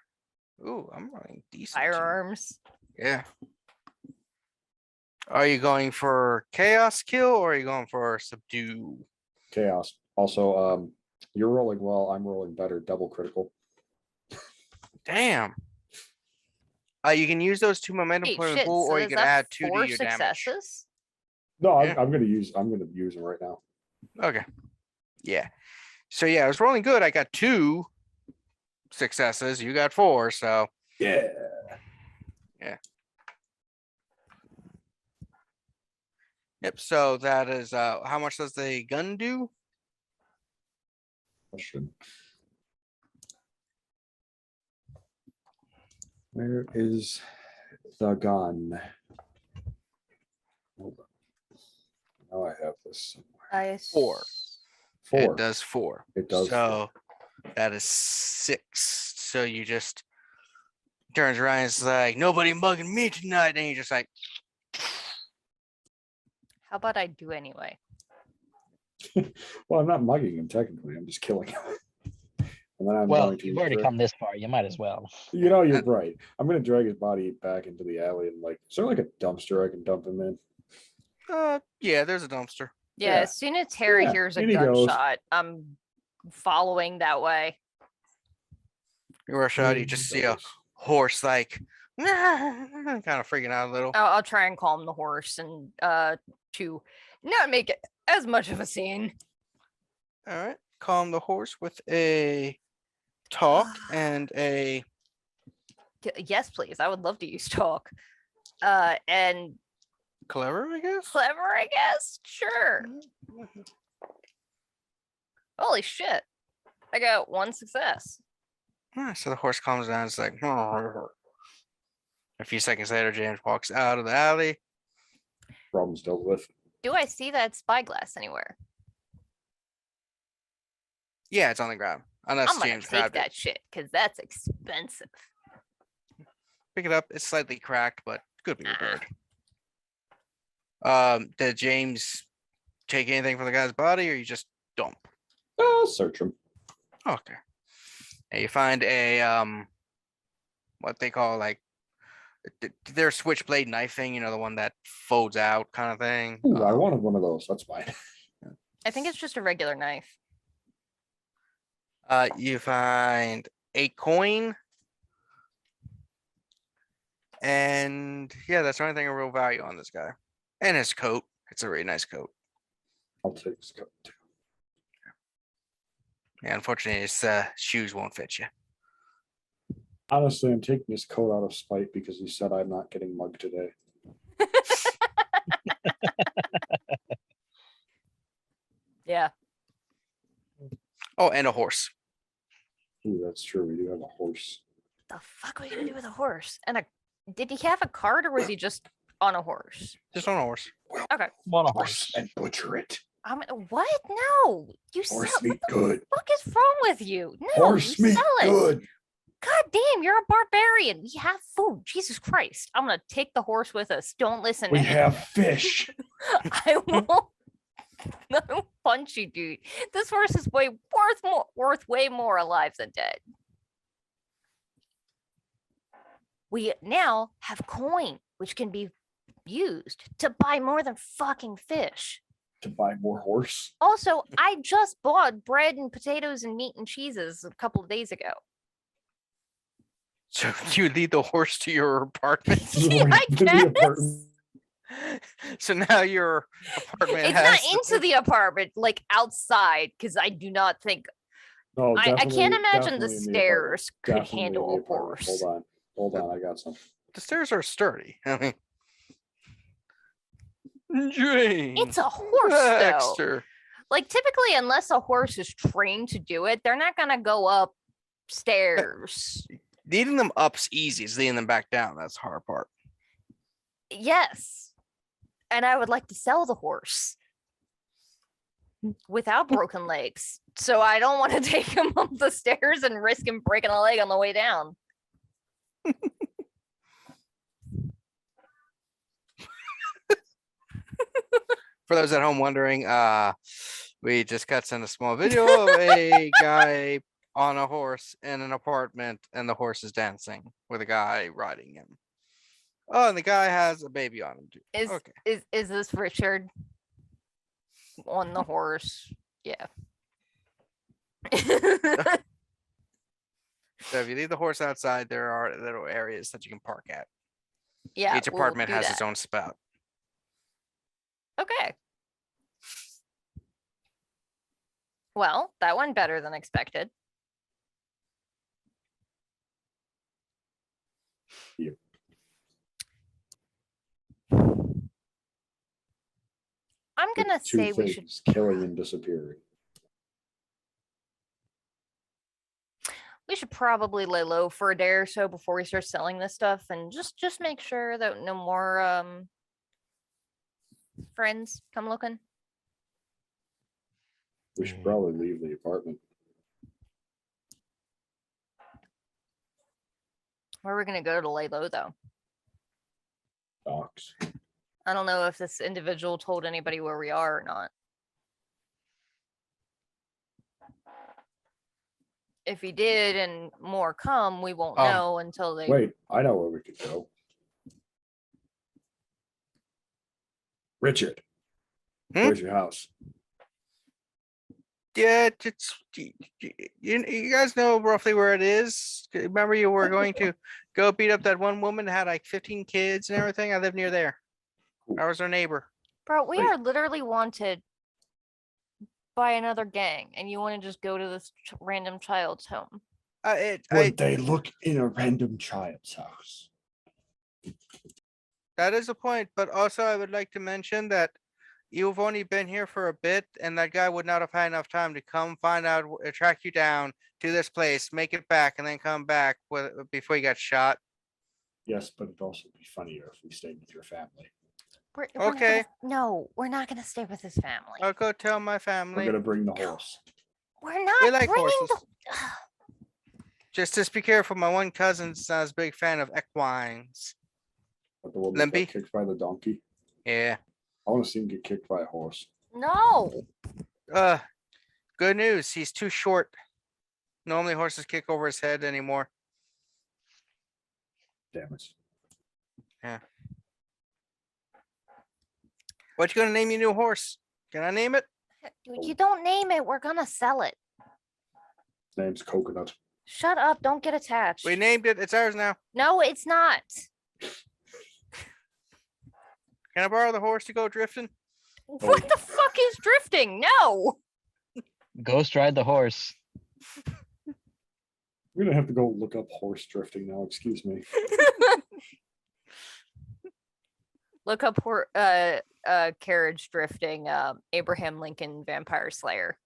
Ooh, I'm rolling decent. too. Firearms. Yeah. Are you going for chaos kill or are you going for subdue? Chaos. Also, you're rolling well. I'm rolling better. Double critical. Damn. You can use those 2 momentum Hey, point shit. pool, So or you is can that add 2 to 4 your damage. successes? No, Yeah. I'm gonna use them right now. Okay. Yeah. So yeah, I was rolling good. I got 2 successes. You got 4. So Yeah. yep. So that is how much does the gun do? Question. Where is the gun? Hold on. Now I have this somewhere. 4. 4. It does 4. It does So that is 6. So you just turns around and is like, nobody mugging me tonight. And you just like, How about I do anyway? Well, I'm not mugging him technically. I'm just killing him. And then I'm Well, going to. you've already dra- come this far. You might as well. You know, you're right. I'm gonna drag his body back into the alley and like, is there like a dumpster I can dump him in? yeah, there's a dumpster. Yeah, Yeah. as soon as Terra Yeah, hears a in he goes. gunshot, I'm following that way. You rush out, you In just he see a goes. horse like kind of freaking out a little. I'll try and calm the horse and to not make it as much of a scene. All right. Calm the horse with a talk and a Yes, please. I would love to use talk. And clever, I guess. clever, I guess. Sure. Holy shit. I got 1 success. So the horse calms down. It's like a few seconds later, James walks out of the alley. Problems dealt with. Do I see that spyglass anywhere? Yeah, it's on the ground. Unless I'm gonna James take grabbed that it. shit because that's expensive. Pick it up. It's slightly cracked, but could be Ah. repaired. Did James take anything from the guy's body, or you just dump? Search him. Okay. And you find a what they call like their switchblade knife thing, you know, the one that folds out kind of thing. Ooh, I wanted one of those. That's fine. I think it's just a regular knife. You find a coin. And yeah, that's the only thing of real value on this guy. And his coat. It's a really nice coat. I'll take this coat too. Yeah, unfortunately, his shoes won't fit you. Honestly, I'm taking his coat out of spite because he said I'm not getting mugged today. Yeah. Oh, and a horse. Ooh, that's true. We do have a horse. The fuck are we gonna do with a horse? And did he have a cart or was he just on a horse? Just on a horse. Want a Horse horse? and butcher it. What? No. You sell Horse what meat the good. fuck is wrong with you? No, Horse you meat sell it. good. God damn, you're a barbarian. We have food. Jesus Christ. I'm gonna take the horse with us. Don't listen We to him. have fish. I will I will punch you, dude. This horse is worth way more alive than dead. We now have coin, which can be used to buy more than fucking fish. To buy more horse. Also, I just bought bread and potatoes and meat and cheeses a couple of days ago. So you lead the horse to your apartment. I To the guess. apartment. So now your apartment It's has not into the apartment, like outside, because I do not think No, I can't definitely- imagine the definitely in apartment. stairs could Definitely in handle the a apartment. horse. Hold on, I got something. the stairs are sturdy. I mean, James, It's a horse, though. Baxter. Like typically, unless a horse is trained to do it, they're not gonna go up stairs. Leading them up's easy. It's leading them back down. That's the hard part. Yes, and I would like to sell the horse without broken legs. So I don't want to take him up the stairs and risk him breaking a leg on the way down. For those at home wondering, we just got sent a small video of a guy on a horse in an apartment, and the horse is dancing with a guy riding him. Oh, and the guy has a baby on him too. Is Okay. is this Richard on the horse? Yeah. So if you leave the horse outside, there are little areas that you can park at. Yeah. Each we'll apartment do has that. its own spout. Okay. Well, that went better than expected. Yep. I'm The gonna two say we should things, killing and disappearing. probably lay low for a day or so before we start selling this stuff and just make sure that no more friends come looking. We should probably leave the apartment. Where are we gonna go to lay low though? Docks. I don't know if this individual told anybody where we are or not. If he did and more come, we won't know until they. Wait, I know where we could go. Richard, where's your house? Yeah, you guys know roughly where it is. Remember, you were going to go beat up that one woman that had like 15 kids and everything. I live near there. I was her neighbor. Bro, we Wait. are literally wanted by another gang, and you want to just go to this random child's home. Would they look in a random child's house? That is a point, but also I would like to mention that you've only been here for a bit, and that guy would not have had enough time to come find out, track you down to this place, make it back, and then come back before you got shot. Yes, but it'd also be funnier if we stayed with your family. We're not Okay. no, we're not gonna stay with his family. I'll go tell my We're family. gonna bring the horse. We're not We like bringing horses. the. Just be careful. My one cousin's not a big fan of equines. But the woman Limpy? got kicked by the donkey. Yeah. I want to see him get kicked by a horse. No. Good news. He's too short. Normally horses kick over his head anymore. Damn it. What you gonna name your new horse? Can I name it? You don't name it. We're gonna sell it. Name's Coconut. Shut up. Don't get attached. We named it. It's ours now. No, it's not. Can I borrow the horse to go drifting? What the fuck is drifting? No. Ghost ride the horse. We're gonna have to go look up horse drifting now. Excuse me. Look up carriage drifting. Abraham Lincoln Vampire Slayer.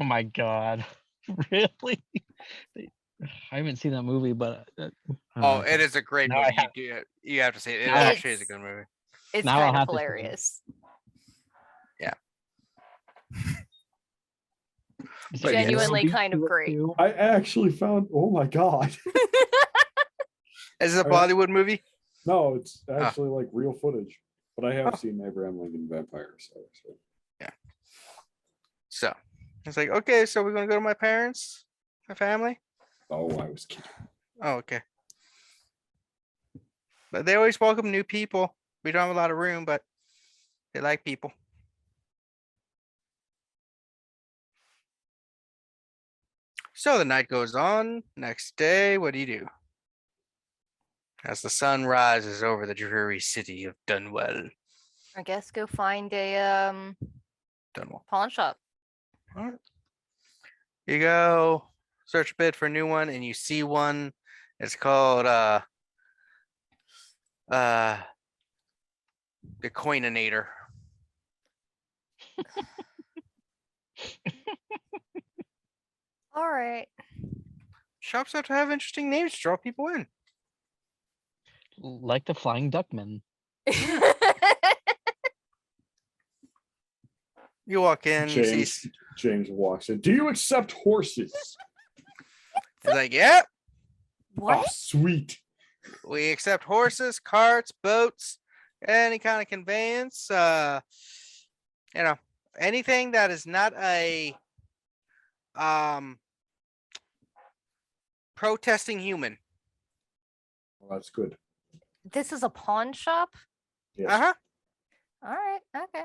Oh my god. Really? I haven't seen that movie, but Oh, it is a great Now I movie. You have to see it. It Now actually is a it's- good movie. It's Now I'll kind of have to see it. hilarious. It's But like yes. Genuinely Beat kind of You Up great. too. I actually found. Oh my god. Is it a Alright. Bollywood movie? No, it's actually like real footage. But I have Oh. seen Abraham Lincoln Vampire. So. So it's like, okay, so we're gonna go to my parents, my family. Oh, I was kidding. Oh, okay. But they always welcome new people. We don't have a lot of room, but they like people. So the night goes on. Next day, what do you do? as the sun rises over the dreary city of Dunwell. I guess go find a Dunwell. pawn shop. All right. You go search a bit for a new one, and you see one. It's called the Coininator. All right. Shops have to have interesting names to draw people in. Like the Flying Duckman. You walk in, you see. James walks in. Do you accept horses? He's like, "Yep, What? Oh, sweet. we accept horses, carts, boats, any kind of conveyance. Anything that is not a protesting human." Well, that's good. This is a pawn shop? Yes. Uh-huh. All right. Okay.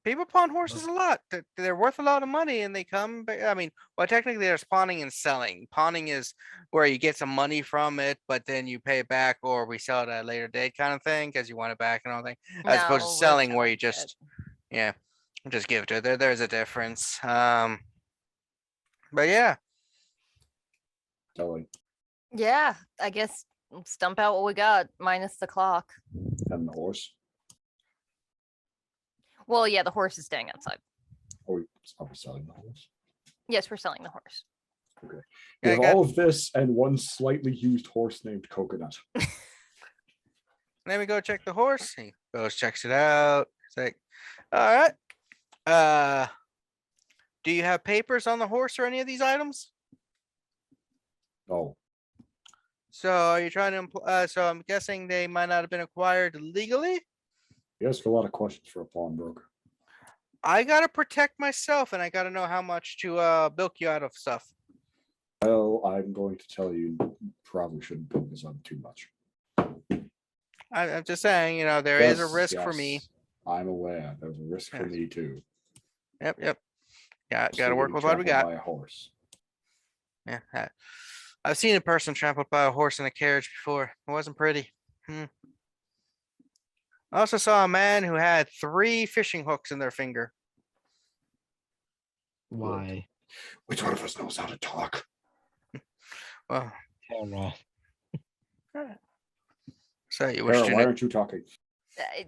People pawn horses a lot. They're worth a lot of money, and they come. I mean, well, technically, there's pawning and selling. Pawning is where you get some money from it, but then you pay it back, or we sell it at a later date, kind of thing, because you want it back and all that. As opposed to No, we're selling, where you selling it. just, yeah, just give it to it. There's a difference. But yeah, Telling. Yeah, I guess let's dump out what we got minus the clock. And the horse. Well, yeah, the horse is staying outside. Are we selling the horse? Yes, we're selling the horse. We Yeah, I have got- all of this and one slightly used horse named Coconut. let me go check the horse. He goes, checks it out. It's like, all right. Do you have papers on the horse or any of these items? Oh, So are you trying to so I'm guessing they might not have been acquired legally? you ask a lot of questions for a pawnbroker. I gotta protect myself, and I gotta know how much to bilk you out of stuff. Well, I'm going to tell you, probably shouldn't put this on too much. I'm just saying, there is a Yes, risk for me. yes, I'm aware. There's a risk for Yes. me too. Yep. Yeah, gotta Still work getting with what we trampled got. By a horse. Yeah, I've seen a person trampled by a horse in a carriage before. It wasn't pretty. I also saw a man who had 3 fishing hooks in their finger. Why? Which one of us knows how to talk? Well, Terra. so you wish Tara, to why know. aren't you talking?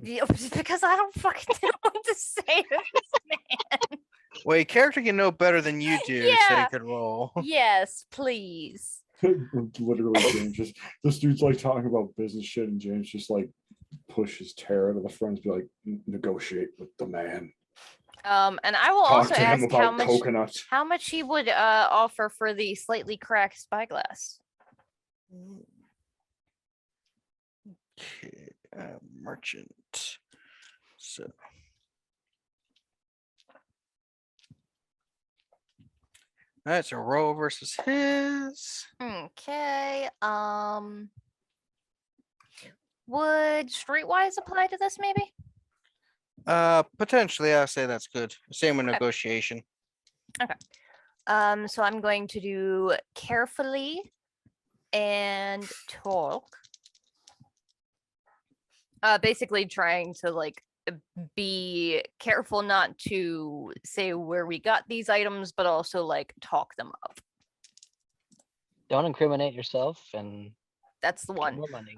Because I don't fucking know what to say to this man. Well, your character can know better than you do, so Yeah. you could roll. Yes, please. Literally, James just this dude's like talking about business shit, and James just like pushes Tara to the front, and be like, negotiate with the man. And I will Talk also to him ask how about much coconut. he would offer for the slightly cracked spyglass. Okay, merchant. So. Alright, so roll versus his. Okay. Would streetwise apply to this maybe? Potentially, I'll say that's good. Same with Okay. negotiation. So I'm going to do carefully and talk. Basically trying to like be careful not to say where we got these items, but also like talk them up. Don't incriminate yourself and That's the get one. more money.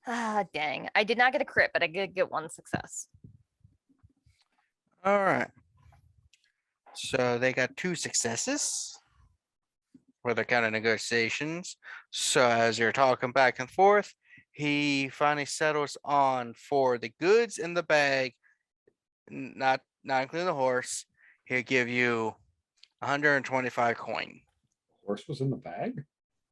Ah, dang. I did not get a crit, but I did get 1 success. All right. So they got 2 successes for the kind of negotiations. So as you're talking back and forth, he finally settles on for the goods in the bag, not including the horse. He'll give you 125 coin. Horse was in the bag?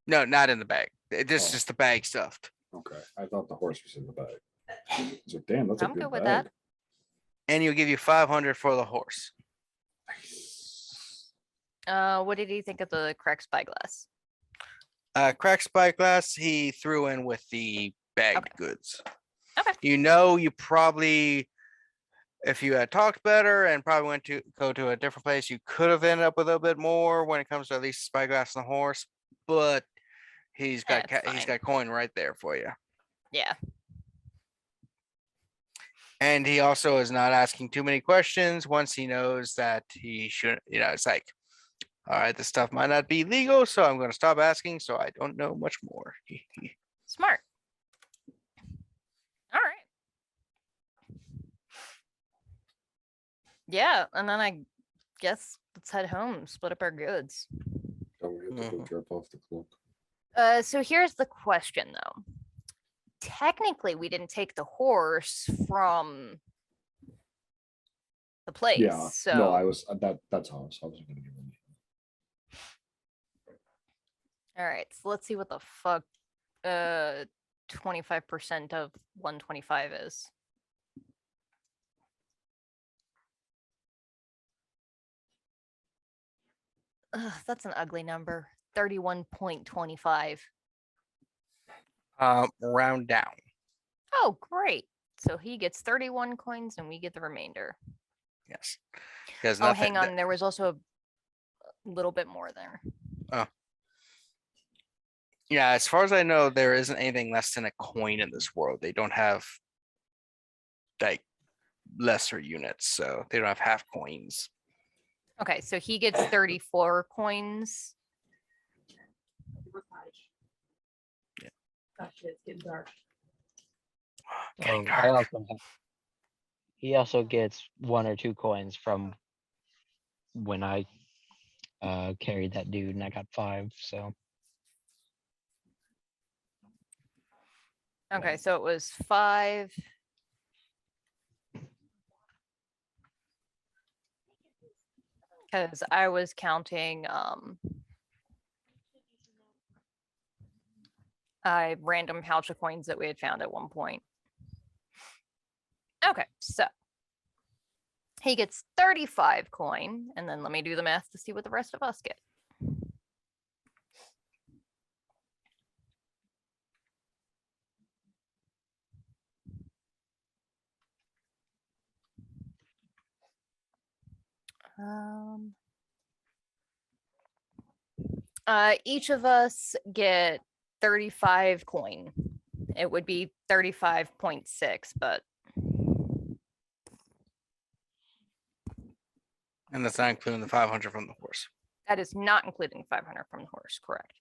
No, not in the bag. This is Oh. just the bag stuffed. Okay, I thought the horse was in the bag. I was like, damn, that's a I'm good good with bag. that. And he'll give you 500 for the horse. Nice. What did he think of the cracked spyglass? Cracked spyglass, he threw in with the bagged Okay. goods. Okay. You probably, if you had talked better and probably went to go to a different place, you could have ended up with a little bit more when it comes to at least spyglass and the horse. But He's got That's he's fine. got coin right there for you. Yeah. And he also is not asking too many questions once he knows that he shouldn't, it's like, all right, this stuff might not be legal, so I'm going to stop asking, so I don't know much more. Smart. All right. Yeah, and then I guess let's head home, split up our goods. Don't we have to go drop off the cloak? So here's the question though. Technically, we didn't take the horse from the place. Yeah. So No, I was that's how I wasn't gonna give him. all right, so let's see what the fuck 25% of 125 is. Ugh, that's an ugly number. 31.25. Round down. Oh, great. So he gets 31 coins and we get the remainder. Yes. Because Oh, hang on. There was also a little bit more there. Yeah, as far as I know, there isn't anything less than a coin in this world. They don't have like lesser units, so they don't have half coins. Okay, so he gets 34 coins. Yeah. Gosh, it's getting dark. Getting I dark. he also gets 1 or 2 coins from when I carried that dude and I got 5. So Okay, so it was 5. Because I was counting a random pouch of coins that we had found at one point. Okay, so he gets 35 coin, and then let me do the math to see what the rest of us get. Each of us get 35 coin. It would be 35.6, but And that's not including the 500 from the horse. that is not including 500 from the horse, correct?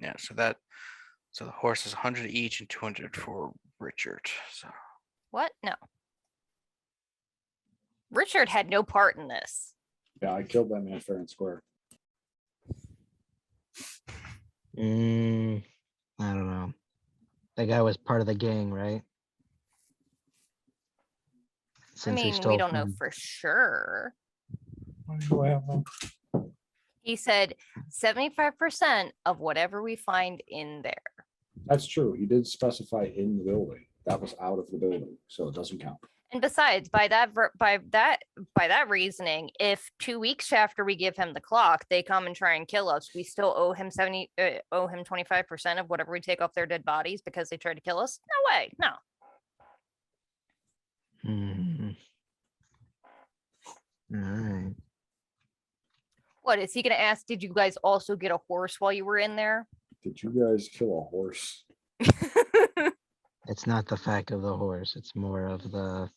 Yeah, so the horse is 100 each and 200 for Richard. So What? No. Richard had no part in this. Yeah, I killed that man fair and square. I don't know. That guy was part of the gang, right? I mean, we stole don't know from- for sure. Well, He said 75% of whatever we find in there. that's true. He did specify in the building. That was out of the building, so it doesn't count. And besides, by that reasoning, if 2 weeks after we give him the clock, they come and try and kill us, we still owe him 25% of whatever we take off their dead bodies because they tried to kill us. No way, no. All right. What is he gonna ask? Did you guys also get a horse while you were in there? Did you guys kill a horse? It's not the fact of the horse. It's more of the,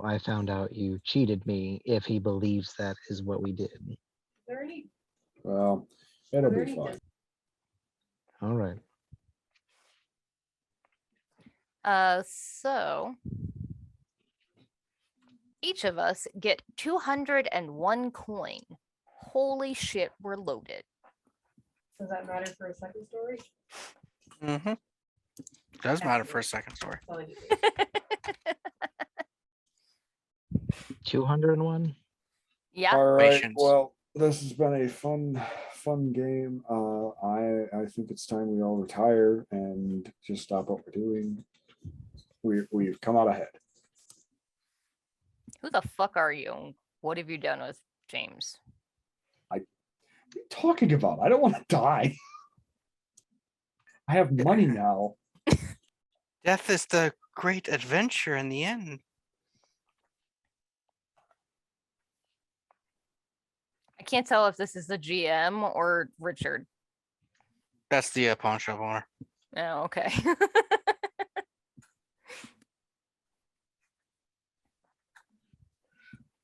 I found out you cheated me, if he believes that is what we did. Is there any? Well, it'll are there be any fine. All right. So each of us get 201 coin. Holy shit, we're loaded. Does that matter for a second story? does matter for a second story. That's all I need to know. 201? Yeah. All right. Patience. Well, this has been a fun game. I think it's time we all retire and just stop what we're doing. We've come out ahead. Who the fuck are you? What have you done with James? What are you talking about? I don't want to die. I have money now. Death is the great adventure in the end. I can't tell if this is the GM or Richard. That's the pawn shop owner. Oh, okay.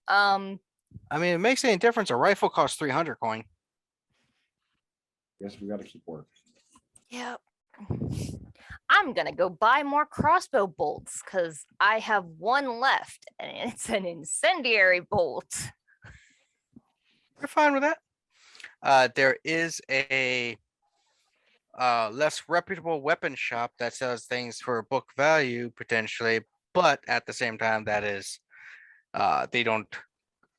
I mean, it makes any difference. A rifle costs 300 coin. Guess we gotta keep working. Yeah. I'm gonna go buy more crossbow bolts because I have one left and it's an incendiary bolt. We're fine with that. There is a less reputable weapon shop that sells things for book value potentially, but at the same time, that is they don't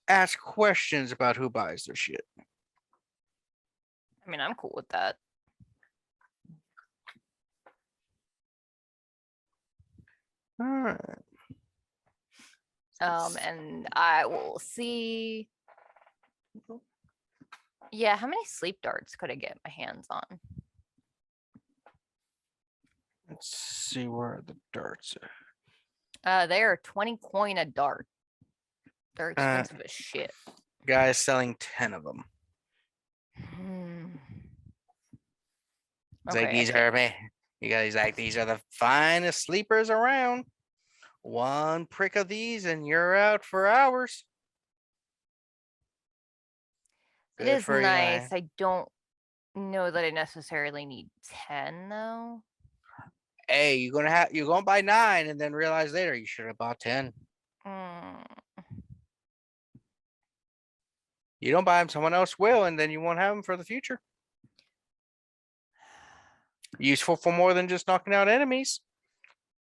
ask questions about who buys their shit. I mean, I'm cool with that. All right. And I will see. Yeah, how many sleep darts could I get my hands on? Let's see where the darts are. They are 20 coin a dart. They're expensive as shit. Guys selling 10 of them. It's like Okay, I these think- are man. You guys like these are the finest sleepers around. One prick of these and you're out for hours. It Good is for you, nice. man. I don't know that I necessarily need 10 though. Hey, you're gonna buy 9 and then realize later you should have bought 10. Mm, You don't buy them, someone else will, and then you won't have them for the future. Useful for more than just knocking out enemies.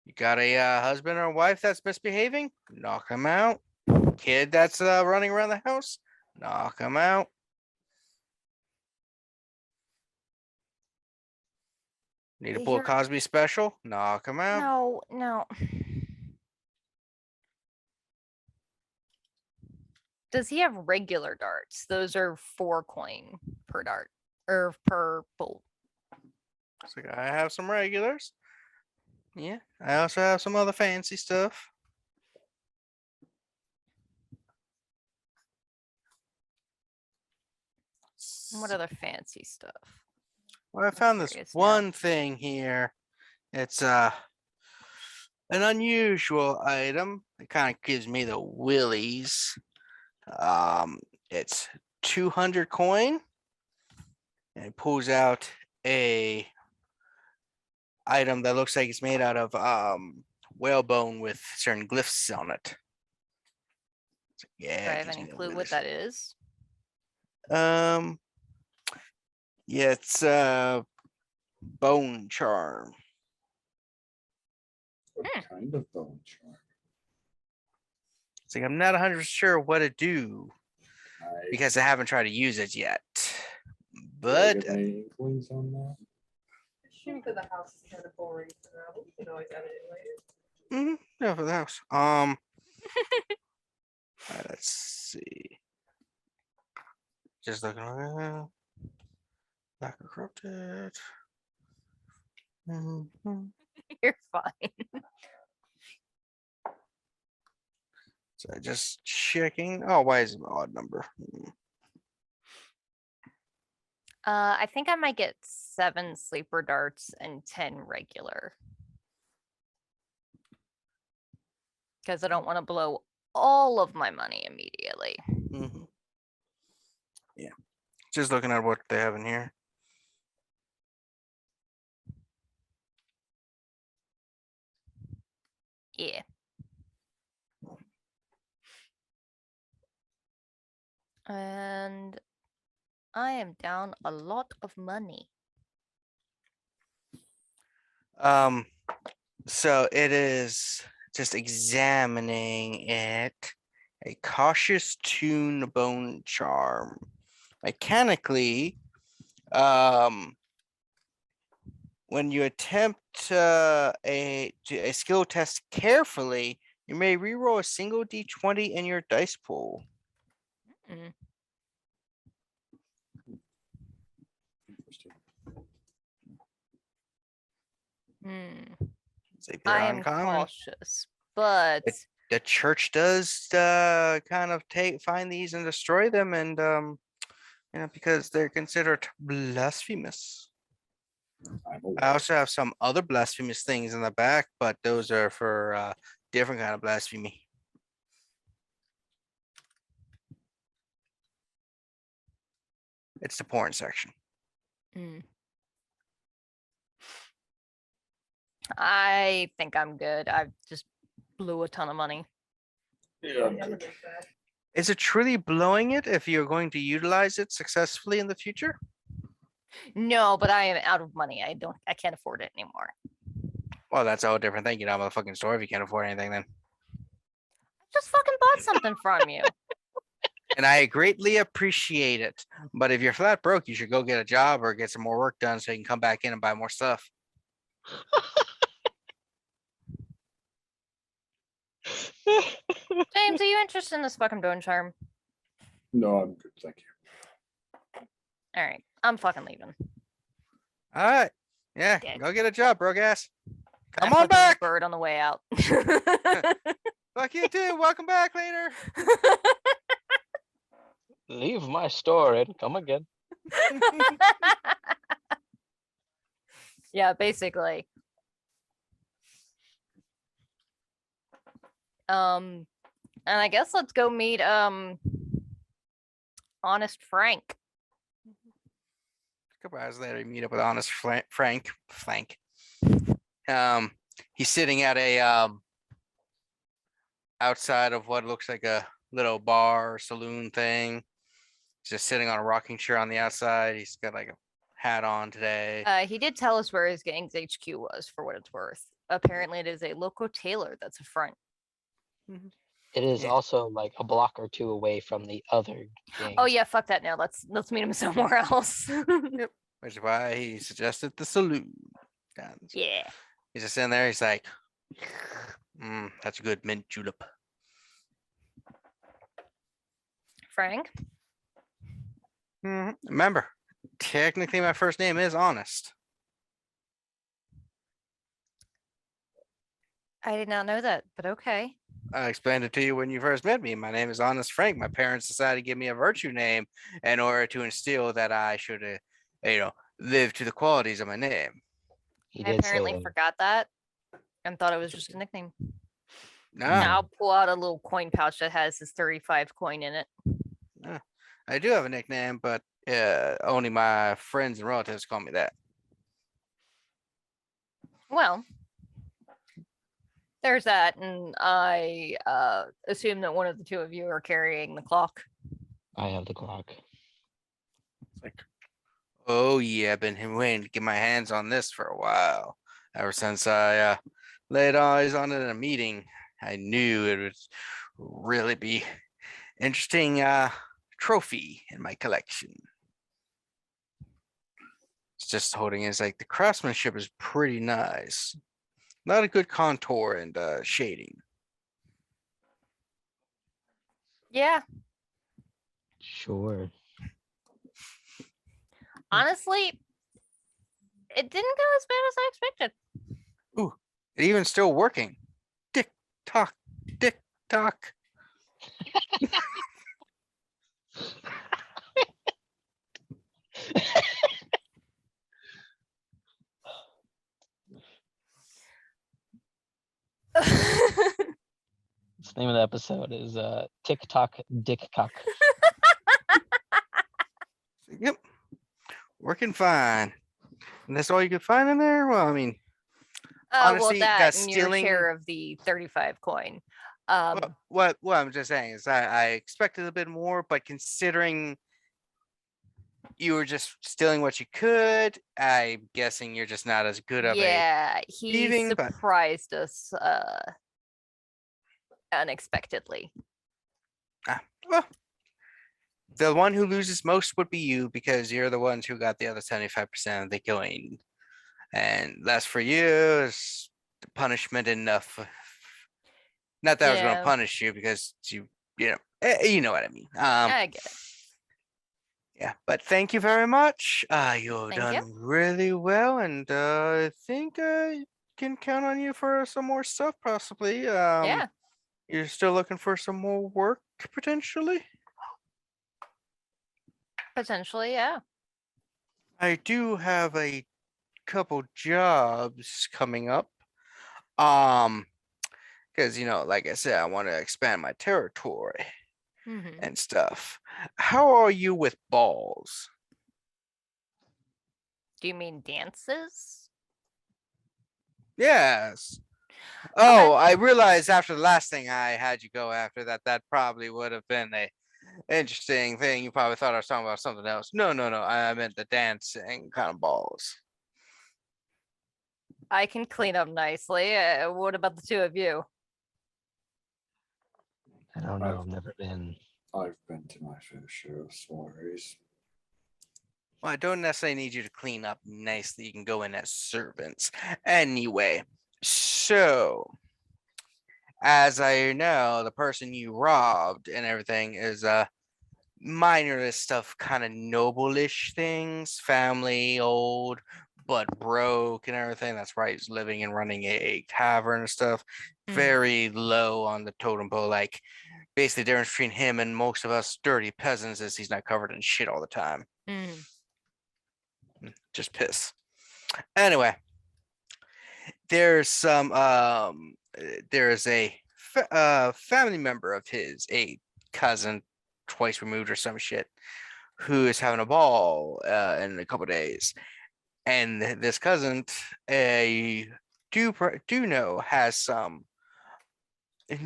You got a husband or wife that's misbehaving, knock them out. Kid that's running around the house, knock them out. Need a Bull You're- Cosby special, knock them out. No, no. Does he have regular darts? Those are 4 coin per dart or per bolt. So I have some regulars. Yeah, I also have some other fancy stuff. What other fancy stuff? Well, I found this curious now. one thing here. It's an unusual item. It kind of gives me the willies. It's 200 coin, and it pulls out a item that looks like it's made out of whalebone with certain glyphs on it. So, yeah, Do I it have gives any me the clue what willies. that is? Yeah, it's bone charm. What kind of bone charm? It's like I'm not 100 sure what to do I because I haven't tried to use it yet. do I But get any inklings on that. Shooting to the house is kind of boring for now, but we can always edit it later. yeah, for the house. Alright, let's see. Just looking around. Lack of corrupted. Mhm. You're fine. So just checking. Oh, why is it an odd number? I think I might get 7 sleeper darts and 10 regular. Because I don't want to blow all of my money immediately. Mhm. Yeah. Just looking at what they have in here. Yeah. And I am down a lot of money. So it is just examining it. A cautious tune bone charm. Mechanically, when you attempt a skill test carefully, you may reroll a single d20 in your dice pool. Mm. Interesting. Hmm. It's like they're I am uncommon. cautious, but The church does kind of find these and destroy them, and because they're considered blasphemous. I'm aware. I also have some other blasphemous things in the back, but those are for different kind of blasphemy. It's the porn section. I think I'm good. I just blew a ton of money. Yeah, Yeah, there's that. Is it truly blowing it if you're going to utilize it successfully in the future? No, but I am out of money. I can't afford it anymore. Well, that's a whole different thing. Get out of the fucking store if you can't afford anything then. Just fucking bought something from you. And I greatly appreciate it. But if you're flat broke, you should go get a job or get some more work done so you can come back in and buy more stuff. James, are you interested in this fucking bone charm? No, I'm good. Thank you. All right, I'm fucking leaving. All right. Yeah, Dead. go get a job, broke ass. I Come on flipped the back. bird on the way out. Fuck you too. Welcome back later. Leave my store and come again. Yeah, basically. And I guess let's go meet Honest Frank. A couple hours later, you meet up with Honest Frank. He's sitting at a outside of what looks like a little bar or saloon thing. He's just sitting on a rocking chair on the outside. He's got like a hat on today. He did tell us where his gang's HQ was, for what it's worth. Apparently, it is a local tailor that's a front. It is Yeah. also like a block or two away from the other gang. Oh yeah, fuck that. Now let's meet him somewhere else. Which is why he suggested the saloon. Yeah. He's just in there. He's like, that's a good mint julep. Frank. Remember, technically my first name is Honest. I did not know that, but okay. I explained it to you when you first met me. My name is Honest Frank. My parents decided to give me a virtue name in order to instill that I should, live to the qualities of my name. He I did say apparently that. forgot that and thought it was just a nickname. No, Now I'll pull out a little coin pouch that has his 35 coin in it. I do have a nickname, but only my friends and relatives call me that. Well, there's that, and I assume that one of the two of you are carrying the clock. I have the clock. It's like, oh yeah, I've been waiting to get my hands on this for a while. Ever since I laid eyes on it in a meeting, I knew it would really be interesting trophy in my collection. It's just holding it's like the craftsmanship is pretty nice. Not a good contour and shading. Yeah, Sure. honestly, it didn't go as bad as I expected. It even still working. Tick tock, tick tock. The name of the episode is TikTok Dick Cock. Yep, working fine. And that's all you could find in there. Well, I mean, honestly, well, that that's and your stealing- share of the 35 coin. what I'm just saying is I expected a bit more, but considering you were just stealing what you could, I'm guessing you're just not as good of Yeah, he thieving, but- surprised us unexpectedly. well, the one who loses most would be you because you're the ones who got the other 75% of the coin. And that's for you is punishment enough. Not that I was going Yeah. to punish you because you know what I mean. I get it. Yeah, but thank you very much. You've Thank done you. really well, and I think I can count on you for some more stuff, possibly. Yeah. You're still looking for some more work, potentially? Potentially, yeah. I do have a couple jobs coming up. Because like I said, I want to expand my territory and stuff. How are you with balls? Do you mean dances? Yes. Oh, I realized after the last thing I had you go after that probably would have been a interesting thing. You probably thought I was talking about something else. No. I meant the dancing kind of balls. I can clean up nicely. What about the two of you? I don't know. I've never been. I've been to my fair share of soirees. Well, I don't necessarily need you to clean up nicely. You can go in as servants. Anyway, so as I know, the person you robbed and everything is minor stuff, kind of noble-ish things, family, old, but broke and everything. That's right. He's living and running a tavern and stuff. Very low on the totem pole. Like basically, the difference between him and most of us dirty peasants is he's not covered in shit all the time. Just piss. Anyway, there's some there is a family member of his, a cousin twice removed or some shit, who is having a ball in a couple days, and this cousin do know has some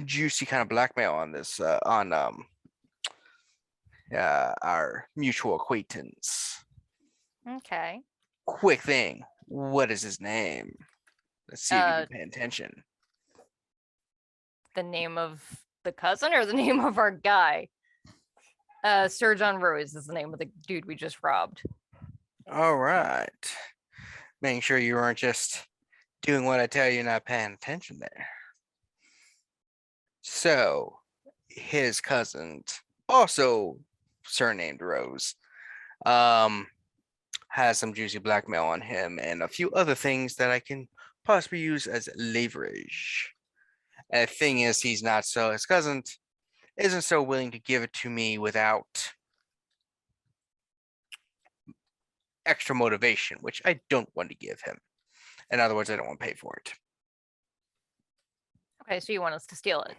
juicy kind of blackmail on this on our mutual acquaintance. Okay. Quick thing, what is his name? Let's see if you can pay attention. The name of the cousin or the name of our guy? Sir John Rose is the name of the dude we just robbed. All right. Making sure you weren't just doing what I tell you, not paying attention there. So, his cousin, also surnamed Rose, has some juicy blackmail on him and a few other things that I can possibly use as leverage. And the thing is, his cousin isn't so willing to give it to me without extra motivation, which I don't want to give him. In other words, I don't want to pay for it. Okay, so you want us to steal it?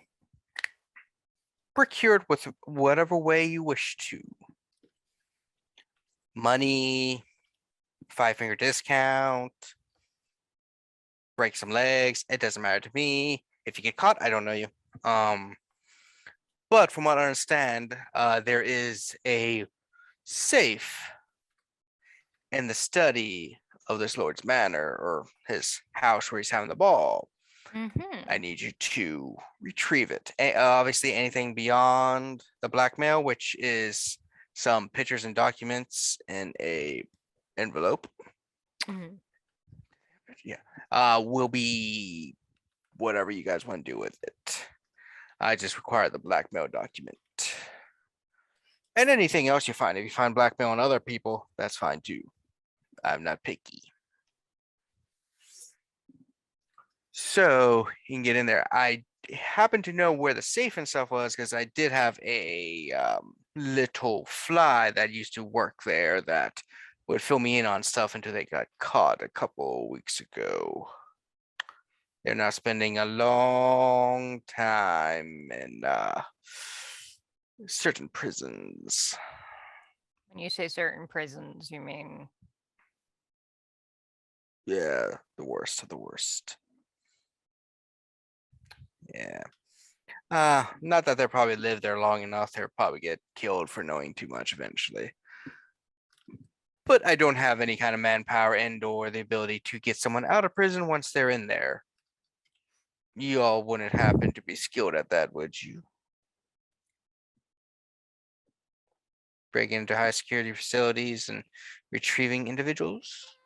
Procured with whatever way you wish to. Money, 5-finger discount, break some legs. It doesn't matter to me. If you get caught, I don't know you. But from what I understand, there is a safe in the study of this lord's manor, or his house where he's having the ball. I need you to retrieve it. Obviously, anything beyond the blackmail, which is some pictures and documents in a envelope, will be whatever you guys want to do with it. I just require the blackmail document. And anything else you find. If you find blackmail on other people, that's fine too. I'm not picky. So you can get in there. I happen to know where the safe and stuff was because I did have a little fly that used to work there that would fill me in on stuff until they got caught a couple weeks ago. They're now spending a long time in certain prisons. When you say certain prisons, you mean? Yeah, the worst of the worst. Yeah. Not that they'll probably live there long enough. They'll probably get killed for knowing too much eventually. But I don't have any kind of manpower and or the ability to get someone out of prison once they're in there. You all wouldn't happen to be skilled at that, would you? Breaking into high security facilities and retrieving individuals?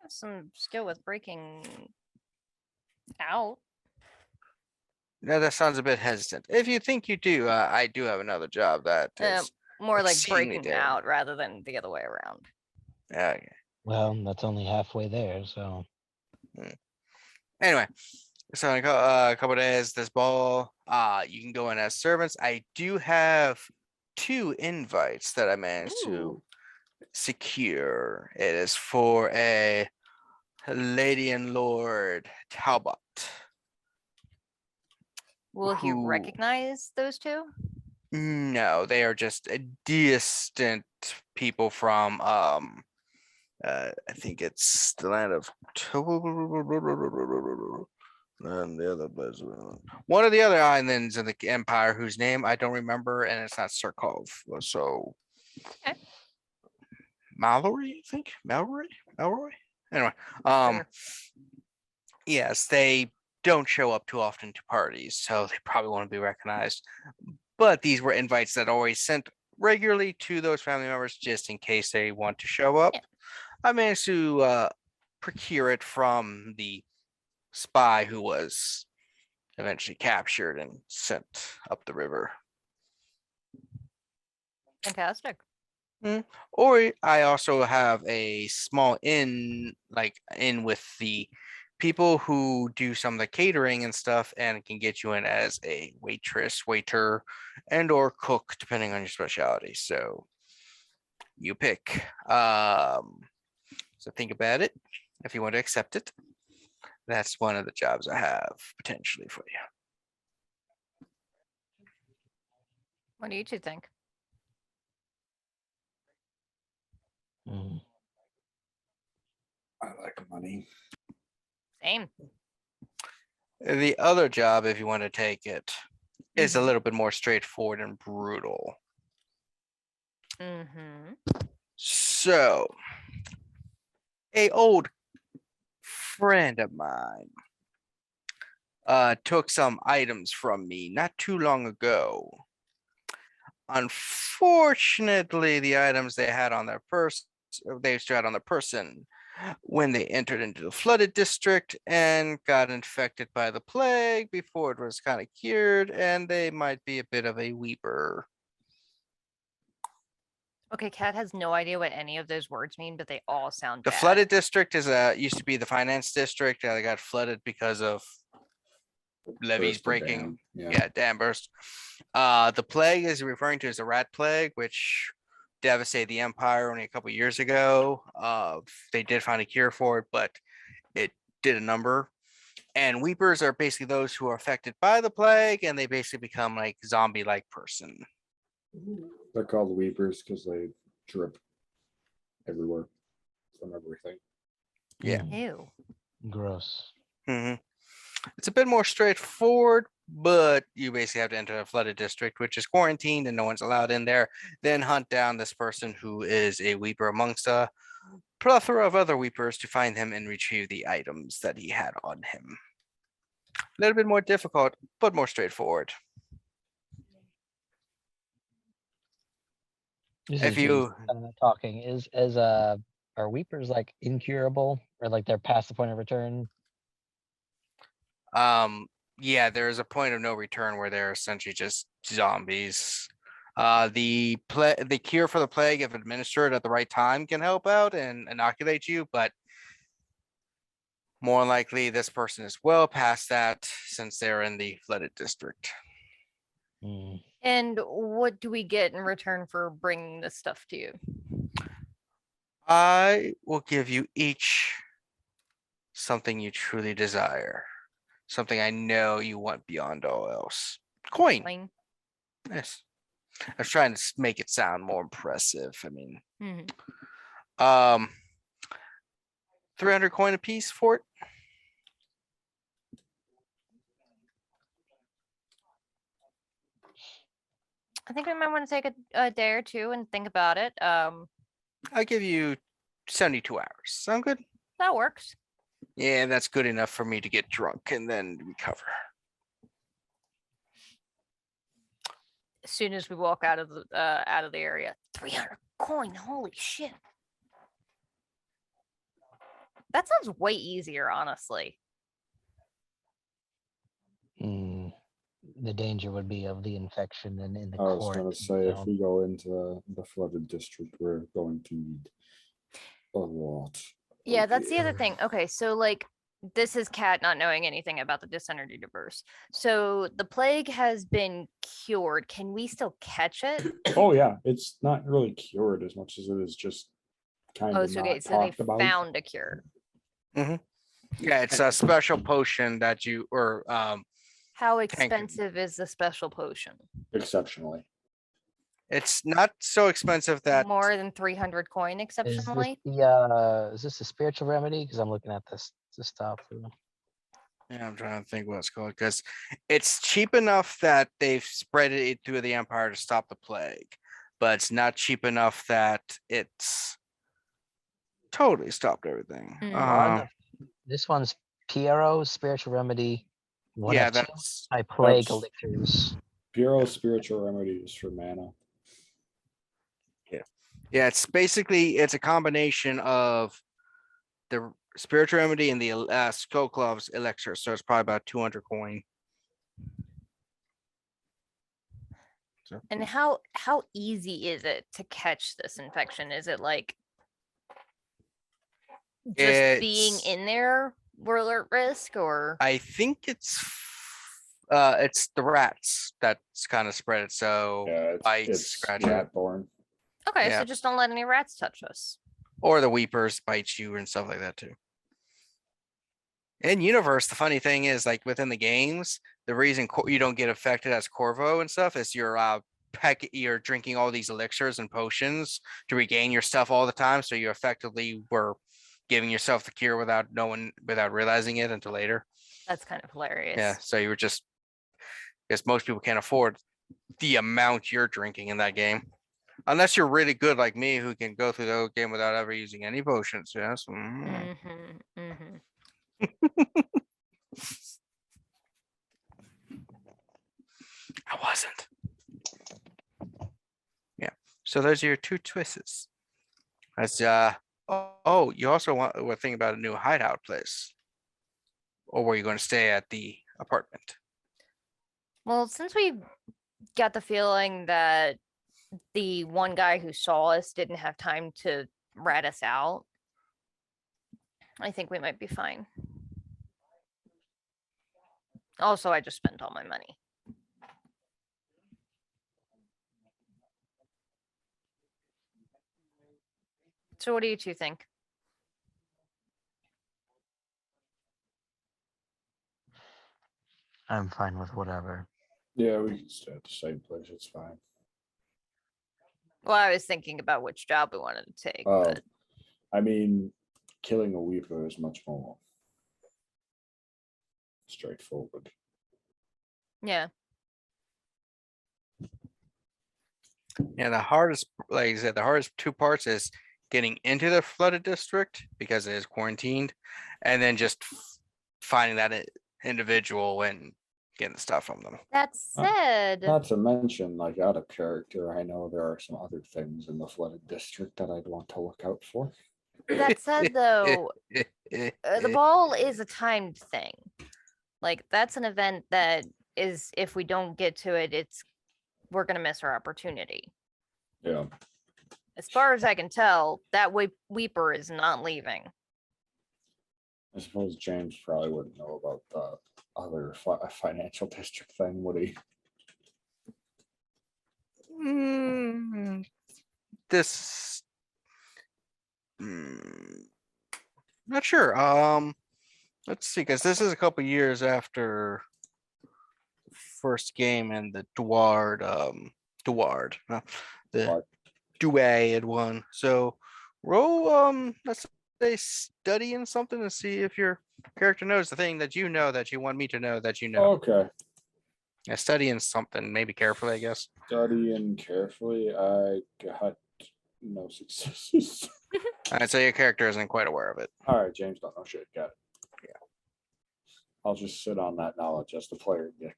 Have some skill with breaking out. No, that sounds a bit hesitant. If you think you do, I do have another job that is More like exceedingly breaking daring. out rather than the other way around. Okay. Well, that's only halfway there, so. Anyway, so in a couple days, this ball, you can go in as servants. I do have 2 invites that I managed to secure. It is for a Lady and Lord Talbot. Will he Who- recognize those two? No, they are just a distant people from I think it's the land of and the other place. One of the other islands in the empire whose name I don't remember, and it's not Surkov. So Okay. Mallory, I think. Mallory? Anyway, Sure. yes, they don't show up too often to parties, so they probably won't be recognized. But these were invites that always sent regularly to those family members just in case they want to show up. Yeah. I managed to procure it from the spy who was eventually captured and sent up the river. Fantastic. Or I also have a small inn, like in with the people who do some of the catering and stuff, and can get you in as a waitress, waiter, and or cook, depending on your specialty. So you pick. So think about it. If you want to accept it, that's one of the jobs I have potentially for you. What do you two think? Mm. I like money. Same. The other job, if you want to take it, is a Mhm. little bit more straightforward and brutal. Mm-hmm. So, a old friend of mine took some items from me not too long ago. Unfortunately, the items they had on their person when they entered into the flooded district and got infected by the plague before it was kind of cured, and they might be a bit of a weeper. Okay, Kat has no idea what any of those words mean, but they all sound The bad. flooded district is used to be the finance district. They got flooded because of levees Burst a breaking. dam, Yeah, dam burst. The plague is referring to as a rat plague, which devastated the empire only a couple years ago. They did find a cure for it, but it did a number. And weepers are basically those who are affected by the plague, and they basically become like zombie-like person. They're called weepers because they drip everywhere from everything. Yeah. Mm. Ew. Gross. Mhm. It's a bit more straightforward, but you basically have to enter a flooded district, which is quarantined and no one's allowed in there. Then hunt down this person who is a weeper amongst a plethora of other weepers to find him and retrieve the items that he had on him. A little bit more difficult, but more straightforward. This If is you, talking is are weepers like incurable or like they're past the point of return? yeah, there is a point of no return where they're essentially just zombies. The cure for the plague, if administered at the right time, can help out and inoculate you, but more likely this person is well past that since they're in the flooded district. Mm. And what do we get in return for bringing this stuff to you? I will give you each something you truly desire. Something I know you want beyond all else. Coin. Coin? Yes. I was trying to make it sound more impressive. I mean, Mhm. 300 coin a piece for it. I think we might want to take a day or two and think about it. I'll give you 72 hours. Sound good? That works. Yeah, that's good enough for me to get drunk and then recover. As soon as we walk out of the area, 300 coin. Holy shit! That sounds way easier, honestly. Mm. The danger would be of the infection and in the I was court. going to say, if we go into the flooded district, we're going to need a lot. Yeah, of that's the other gear. thing. Okay, so like this is Kat not knowing anything about the Dishonored universe. So the plague has been cured. Can we still catch it? Oh yeah, it's not really cured as much as it is just kind Oh, of so not okay, so they talked about. found a cure. Yeah, it's a special potion that you or How you. expensive is the special potion? Exceptionally. it's not so expensive that More than 300 coin exceptionally? Is this a spiritual remedy? Because I'm looking at this stuff. yeah, I'm trying to think what it's called because it's cheap enough that they've spread it through the empire to stop the plague, but it's not cheap enough that it's totally stopped everything. Mm. This one's Piero spiritual remedy. One Yeah, of two that's anti-plague that's- elixirs. Bureau spiritual remedies for mana. yeah, it's basically it's a combination of the spiritual remedy and the skull gloves elixir, so it's probably about 200 coin. So, And how easy is it to catch this infection? Is it like just being It's- in there we're alert risk, or I think it's the rats that's kind of spread it. So Yeah, bites, it's scratching, rat-borne. okay, yeah. so just don't let any rats touch us. or the weepers bite you and stuff like that too. In universe, the funny thing is, like within the games, the reason you don't get affected as Corvo and stuff is you're drinking all these elixirs and potions to regain your stuff all the time. So you effectively were giving yourself the cure without realizing it until later. That's kind of hilarious. Yeah. So you were just, because most people can't afford the amount you're drinking in that game. Unless you're really good like me, who can go through the whole game without ever using any potions. Yes. I wasn't. Yeah. So those are your two twists. That's you also were thinking about a new hideout place. Or were you going to stay at the apartment? Well, since we got the feeling that the one guy who saw us didn't have time to rat us out, I think we might be fine. Also, I just spent all my money. So what do you two think? I'm fine with whatever. Yeah, we can stay at the same place. It's fine. Well, I was thinking about which job we wanted to take, Oh, but I mean, killing a weeper is much more straightforward. yeah. Yeah, the hardest, like I said, the hardest two parts is getting into the flooded district because it is quarantined, and then just finding that individual and getting the stuff from them. That said, Not to mention, like out of character, I know there are some other things in the flooded district that I'd want to look out for. that said though, the ball is a timed thing. Like that's an event that is, if we don't get to it, we're gonna miss our opportunity. Yeah. As far as I can tell, that Weeper is not leaving. I suppose James probably wouldn't know about the other financial district thing, would he? This not sure. Let's see, because this is a couple years after first game and the the Douay had won. So roll let's say studying something to see if your character knows the thing that you know that you want me to know that you know. Okay. Yeah, studying something, maybe carefully, I guess. Studying carefully, I got no successes. I'd say your character isn't quite aware of it. All right, James don't know shit. Got it. Yeah. I'll just sit on that knowledge as the player. Yeah,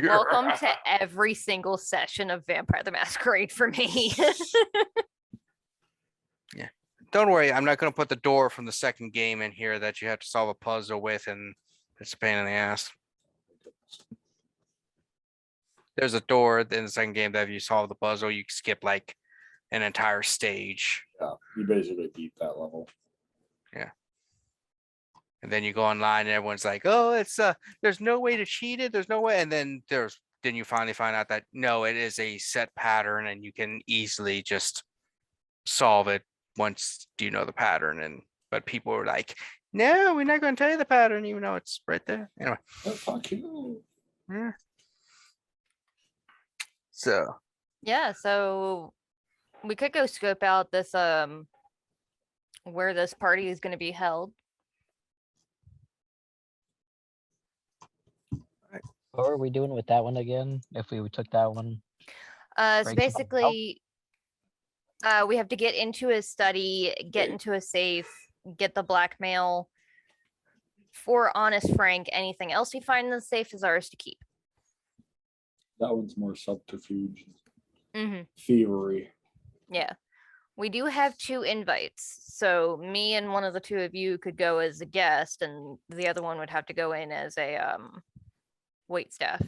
Welcome to every single session of Vampire the Masquerade for me. Yeah. Don't worry, I'm not going to put the door from the second game in here that you have to solve a puzzle with, and it's a pain in the ass. There's a door in the second game that if you solve the puzzle, you skip like an entire stage. Yeah, you basically beat that level. And then you go online and everyone's like, oh, it's there's no way to cheat it. There's no way. And then you finally find out that no, it is a set pattern and you can easily just solve it once you know the pattern, and but people were like, no, we're not going to tell you the pattern, even though it's right there. Anyway, Oh, fuck you. yeah. So Yeah, so we could go scope out this where this party is going to be held. What are we doing with that one again? If we took that one, So Break some out. basically, we have to get into his study, get into a safe, get the blackmail. For honest Frank, anything else we find in the safe is ours to keep. That one's more subterfuge, Mm-hmm. thievery. Yeah. We do have 2 invites. So me and one of the 2 of you could go as a guest, and the other one would have to go in as a wait staff.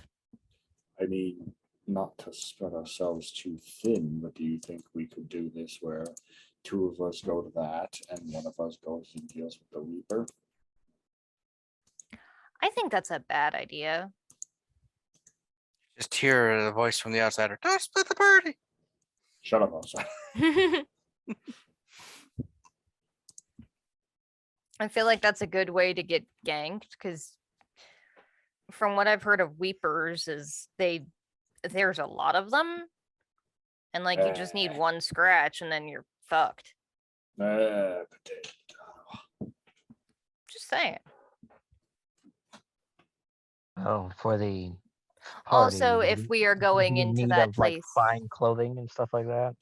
I mean, not to spread ourselves too thin, but do you think we could do this where 2 of us go to that and one of us goes and deals with the Reaper? I think that's a bad idea. just hear the voice from the outsider. Don't split the party. Shut up, outside. I feel like that's a good way to get ganked, because from what I've heard of Weepers is there's a lot of them, and like you just need 1 scratch and then you're fucked. Potato. Just saying. oh, for the Also, party, if we are going we into need that of, like, place, fine clothing and stuff like that.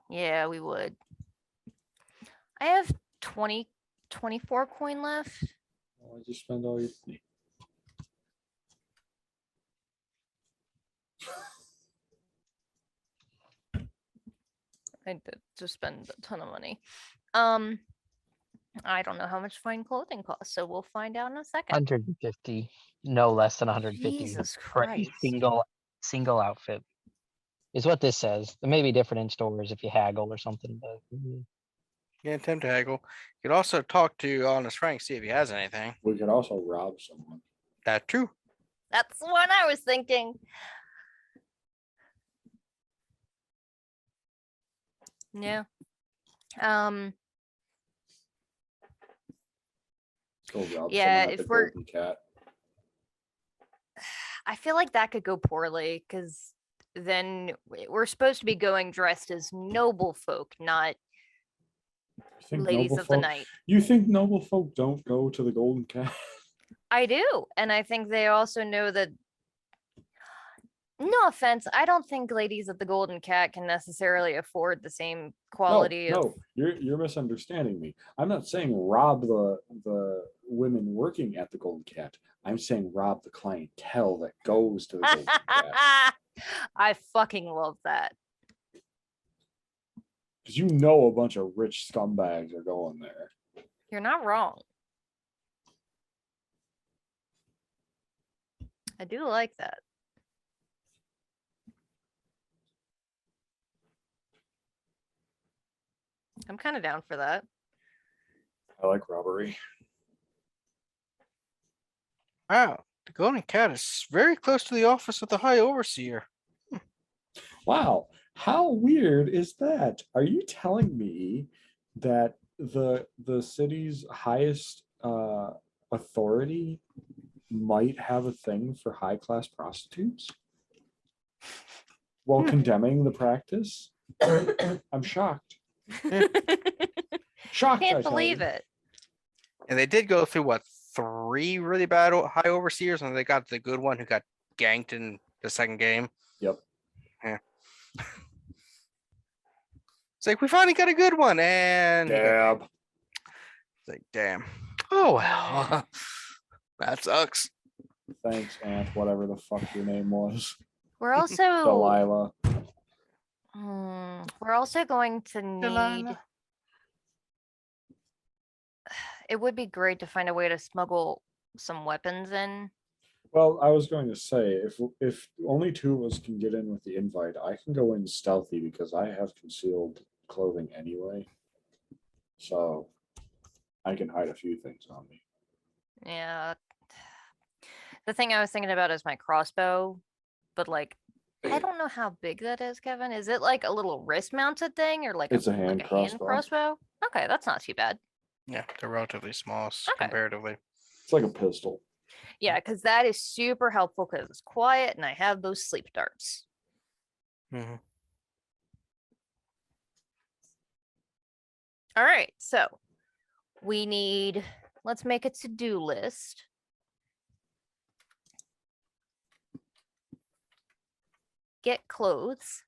yeah, we would. I have 24 coin left. Why did you spend all your money? I did just spend a ton of money. I don't know how much fine clothing costs, so we'll find out in a second. 150, no less than 150 Jesus for a Christ. single outfit. Is what this says. It may be different in stores if you haggle or something, but Yeah, attempt to haggle. You could also talk to Honest Frank, see if he has anything. We could also rob someone. That's true. That's what I was thinking. Yeah. Let's go rob Yeah, someone at if the we're- Golden Cat. I feel like that could go poorly, because then we're supposed to be going dressed as noble folk, not You think ladies noble of the folk- night. You think noble folk don't go to the Golden Cat? I do, and I think they also know that. No offense, I don't think ladies of the Golden Cat can necessarily afford the same quality of. No, you're misunderstanding me. I'm not saying rob the women working at the Golden Cat. I'm saying rob the clientele that goes to the Golden Cat. I fucking love that. Because you know a bunch of rich scumbags are going there. You're not wrong. I do like that. I'm kind of down for that. I like robbery. Wow, the Golden Cat is very close to the office of the High Overseer. Wow, how weird is that? Are you telling me that the city's highest authority might have a thing for high class prostitutes while condemning the practice? I'm shocked. Shocked. I Can't tell believe you. it. And they did go through what, 3 really bad High Overseers, and they got the good one who got ganked in the second game. Yep. Yeah. It's like we finally got a good one, and he got Dab. ganked. It's like, damn. Oh well, that sucks. Thanks, Aunt. Whatever the fuck your name was, We're also Delilah. we're also going to need. Delilah. It would be great to find a way to smuggle some weapons in. Well, I was going to say, if only 2 of us can get in with the invite, I can go in stealthy because I have concealed clothing anyway. So I can hide a few things on me. Yeah. The thing I was thinking about is my crossbow, but like I don't know how big that is, Kevin. Is it like a little wrist mounted thing or like It's a like hand crossbow. crossbow? Okay, that's not too bad. Yeah, they're relatively small Okay. comparatively. It's like a pistol. Yeah, because that is super helpful because it's quiet and I have those sleep darts. Mhm. All right, so we need, let's make a to-do list. Get clothes.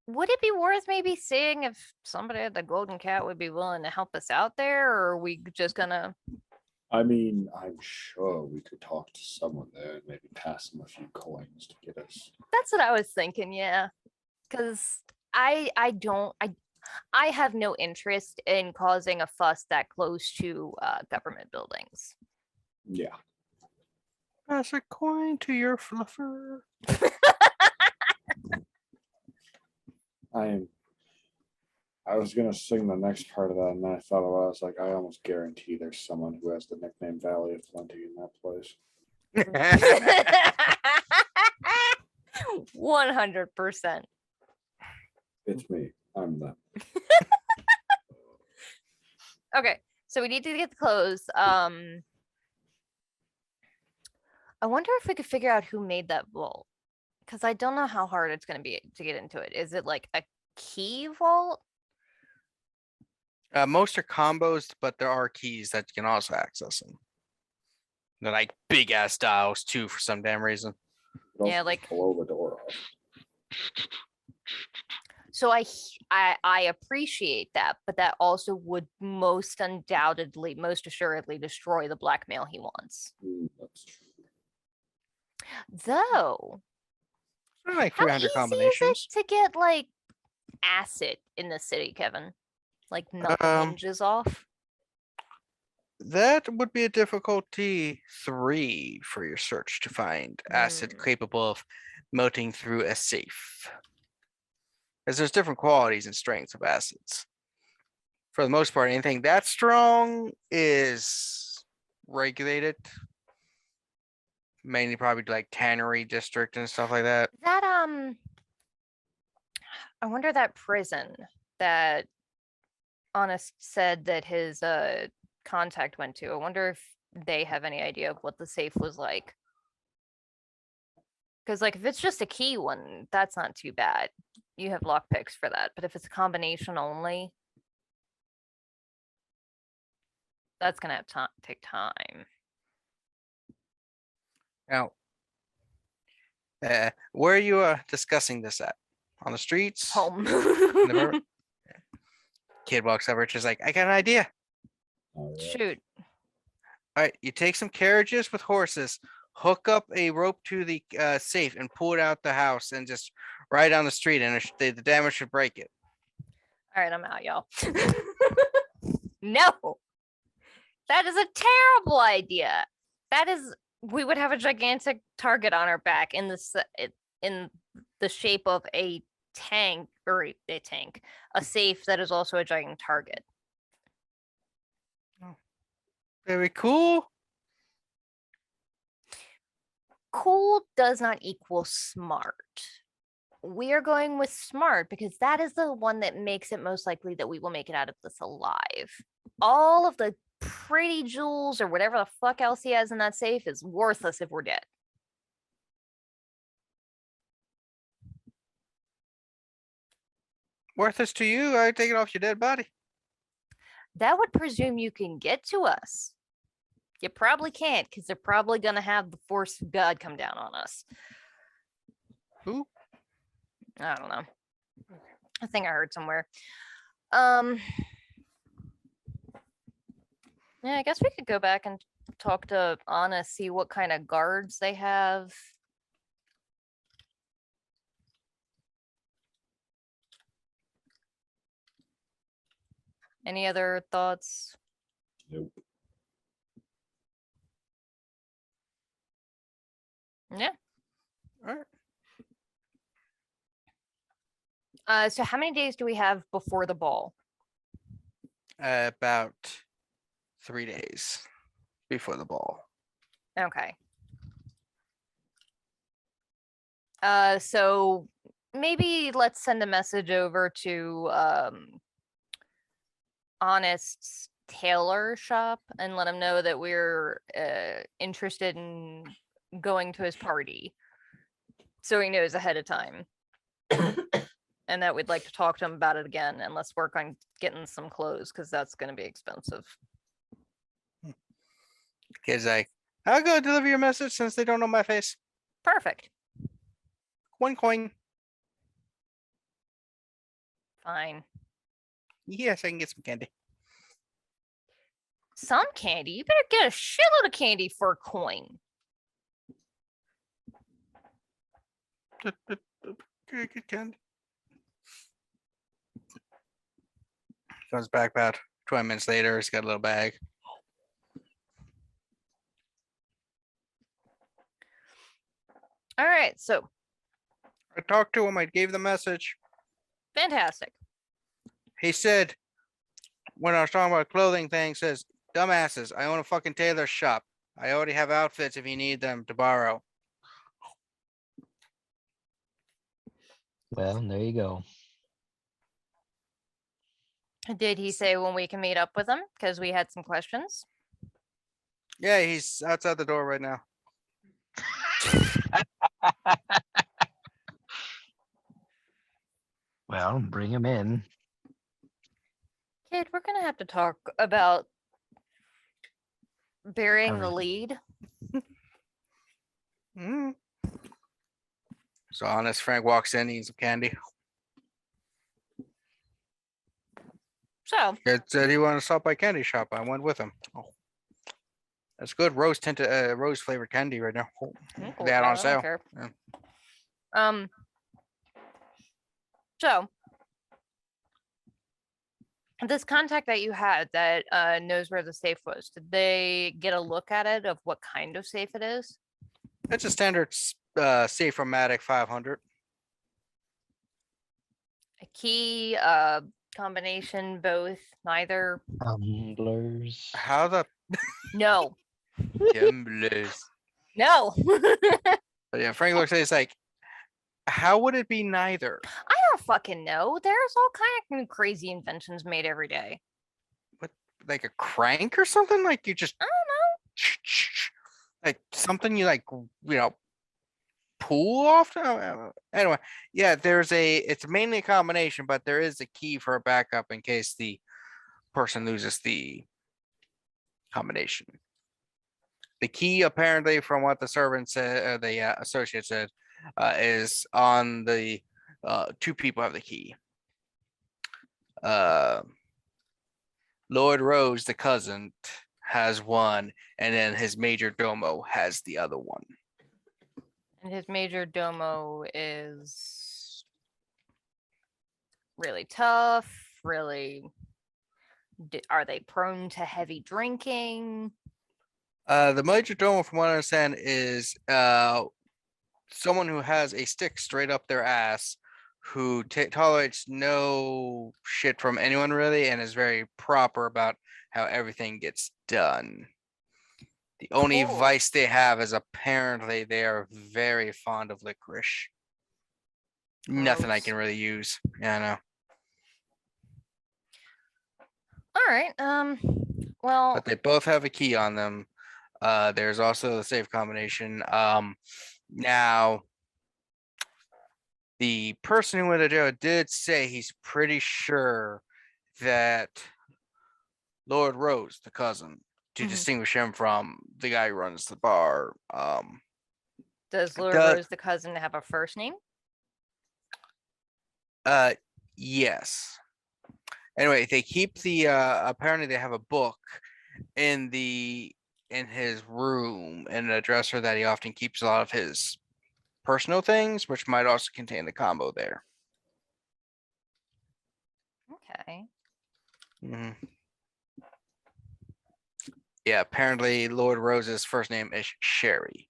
Would it be worth maybe seeing if somebody at the Golden Cat would be willing to help us out there, or are we just gonna? I mean, I'm sure we could talk to someone there and maybe pass them a few coins to get us. That's what I was thinking, yeah. Because I have no interest in causing a fuss that close to government buildings. Yeah. Pass a coin to your fluffer. I was gonna sing the next part of that, and then I thought about it. I was like, I almost guarantee there's someone who has the nickname Valley of Plenty in that place. 100%. It's me. I'm them. Okay, so we need to get the clothes. I wonder if we could figure out who made that vault, because I don't know how hard it's going to be to get into it. Is it like a key vault? Most are combos, but there are keys that you can also access them. They're like big ass dials too, for some damn reason. You can Yeah, also like- blow the door off. So I appreciate that, but that also would most assuredly destroy the blackmail he wants. That's true. Though, They're like how 300 easy is it combinations. to get like acid in the city, Kevin? Like knock the hinges off? That would be a difficulty 3 for your search to find acid capable of melting through a safe. Because there's different qualities and strengths of acids. For the most part, anything that strong is regulated. Mainly probably like tannery district and stuff like that. That I wonder that prison that Honest said that his contact went to. I wonder if they have any idea of what the safe was like. Because like if it's just a key one, that's not too bad. You have lockpicks for that. But if it's a combination only, that's gonna have take time. Now, where are you discussing this at? On the streets? Home. In the bar- Kid walks over, just like, I got an idea. Oh, yeah. Shoot. All right, you take some carriages with horses, hook up a rope to the safe, and pull it out the house, and just ride down the street, and the damage should break it. All right, I'm out, y'all. No, that is a terrible idea. We would have a gigantic target on our back in the shape of a tank or a safe that is also a giant target. Very cool. Cool does not equal smart. We are going with smart because that is the one that makes it most likely that we will make it out of this alive. All of the pretty jewels or whatever the fuck else he has in that safe is worthless if we're dead. Worthless to you. I take it off your dead body. That would presume you can get to us. You probably can't because they're probably going to have the force of God come down on us. Who? I don't know. I think I heard somewhere. Yeah, I guess we could go back and talk to Anna, see what kind of guards they have. Any other thoughts? Nope. Yeah. All right. So how many days do we have before the ball? About 3 days. before the ball. Okay. So maybe let's send a message over to Honest's tailor shop and let him know that we're interested in going to his party, so he knows ahead of time. And that we'd like to talk to him about it again, and let's work on getting some clothes because that's going to be expensive. Kid's like, I'll go deliver your message since they don't know my face. Perfect. One coin. Fine. Yes, I can get some candy. Some candy? You better get a shitload of candy for a coin. Good candy. Comes back about 20 minutes later. He's got a little bag. All right, so I talked to him. I gave the message. fantastic. He said, when I was talking about clothing thing, says, dumbasses, I own a fucking tailor shop. I already have outfits if you need them to borrow. Well, there you go. Did he say when we can meet up with him? Because we had some questions. Yeah, he's outside the door right now. Well, bring him in. Kid, we're gonna have to talk about burying the Everything. lead. Mm. So honest Frank walks in, eats some candy. So It said he wanted to stop by candy shop. I went with him. Oh. That's good. Rose tinted, rose flavored candy right now. Oh, I'm cool they had with on that, I sale. don't care. Yeah. So this contact that you had that knows where the safe was, did they get a look at it of what kind of safe it is? It's a standard safe-o-matic 500. A key, combination, both, neither? Tumblers. How the No. gamblers? No. But yeah, Frank looks at it, it's like, how would it be neither? I don't fucking know. There's all kind of crazy inventions made every day. Like a crank or something? Like you just I don't like something you like, pull off? Anyway, yeah, it's mainly a combination, but there is a key for a backup in case the person loses the combination. The key, apparently, from what the servant said, the associate said, is on the two people have the key. Lord Rose, the cousin, has one, and then his major domo has the other one. And his major domo is really tough, really. Are they prone to heavy drinking? The major domo, from what I understand, is someone who has a stick straight up their ass, who tolerates no shit from anyone really, and is very proper about how everything gets done. The only Cool. vice they have is apparently they are very fond of licorice. Nothing I Gross. can really use. Yeah, I know. All right. Well, But they both have a key on them. There's also the safe combination. Now, the person who went to jail did say he's pretty sure that Lord Rose, the cousin, to Mhm. distinguish him from the guy who runs the bar. does Lord does- Rose the cousin have a first name? Yes. Anyway, they keep the apparently they have a book in his room in a dresser that he often keeps a lot of his personal things, which might also contain the combo there. Okay. Mhm. Yeah, apparently Lord Rose's first name is Sherry.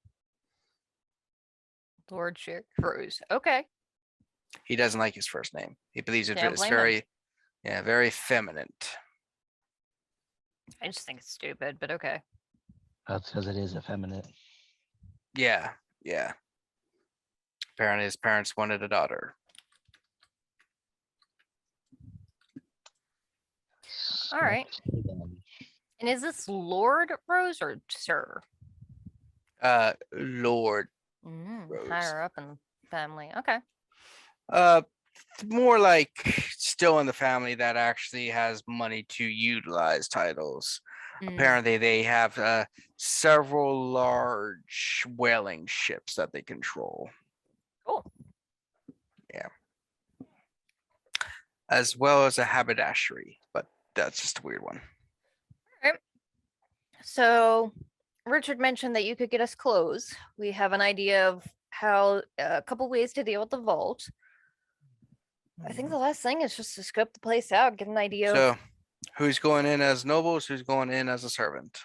Lord Rose. Okay. He doesn't like his first name. He believes Can't it's blame him. very feminine. I just think it's stupid, but okay. That's because it is effeminate. Yeah, yeah. Apparently his parents wanted a daughter. All right. Smash them. And is this Lord Rose or Sir? Lord. Rose. Higher up in the family. Okay. More like still in the family that actually has money to utilize titles. Apparently they have several large whaling ships that they control. Cool. Yeah. As well as a haberdashery, but that's just a weird one. So Richard mentioned that you could get us clothes. We have an idea of how a couple ways to deal with the vault. I think the last thing is just to scope the place out, get an idea So of who's going in as nobles, who's going in as a servant?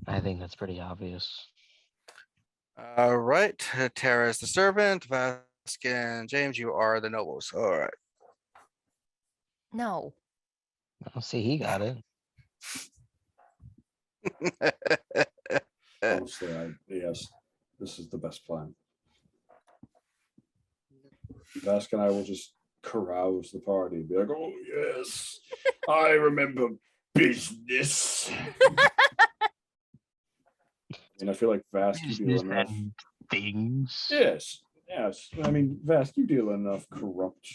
I think that's pretty obvious. All right. Terra is the servant. Vask and James, you are the nobles. All right. no. I'll see, he got it. Honestly, yes, this is the best plan. Vask and I will just carouse the party. Be like, oh yes, I remember business. And I feel like Vask, you deal Business enough. and things. Yes. I mean, Vask, you deal enough corrupt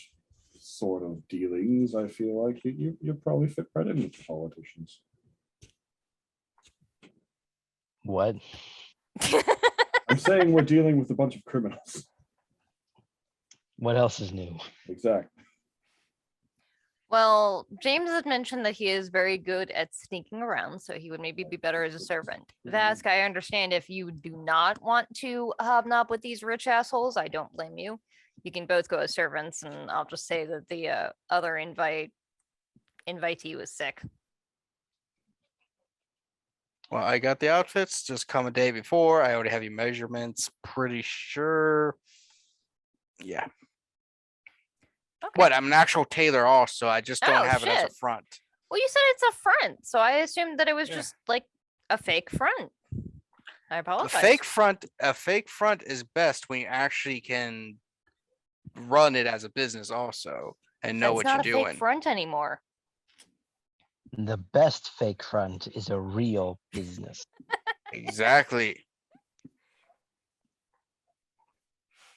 sort of dealings. I feel like you probably fit right in with the politicians. What? I'm saying we're dealing with a bunch of criminals. What else is new? Exactly. Well, James had mentioned that he is very good at sneaking around, so he would maybe be better as a servant. Vask, I understand if you do not want to hobnob with these rich assholes, I don't blame you. You can both go as servants, and I'll just say that the other invitee was sick. Well, I got the outfits. Just come a day before. I already have your measurements. Pretty sure. Yeah. Okay. What? I'm an actual tailor also. I just don't Oh, have it as a shit. front. Well, you said it's a front, so I assumed that it was Yeah. just like a fake front. I A apologize. fake front is best when you actually can run it as a business also and know That's what not you're a doing. fake front anymore. The best fake front is a real business. Exactly.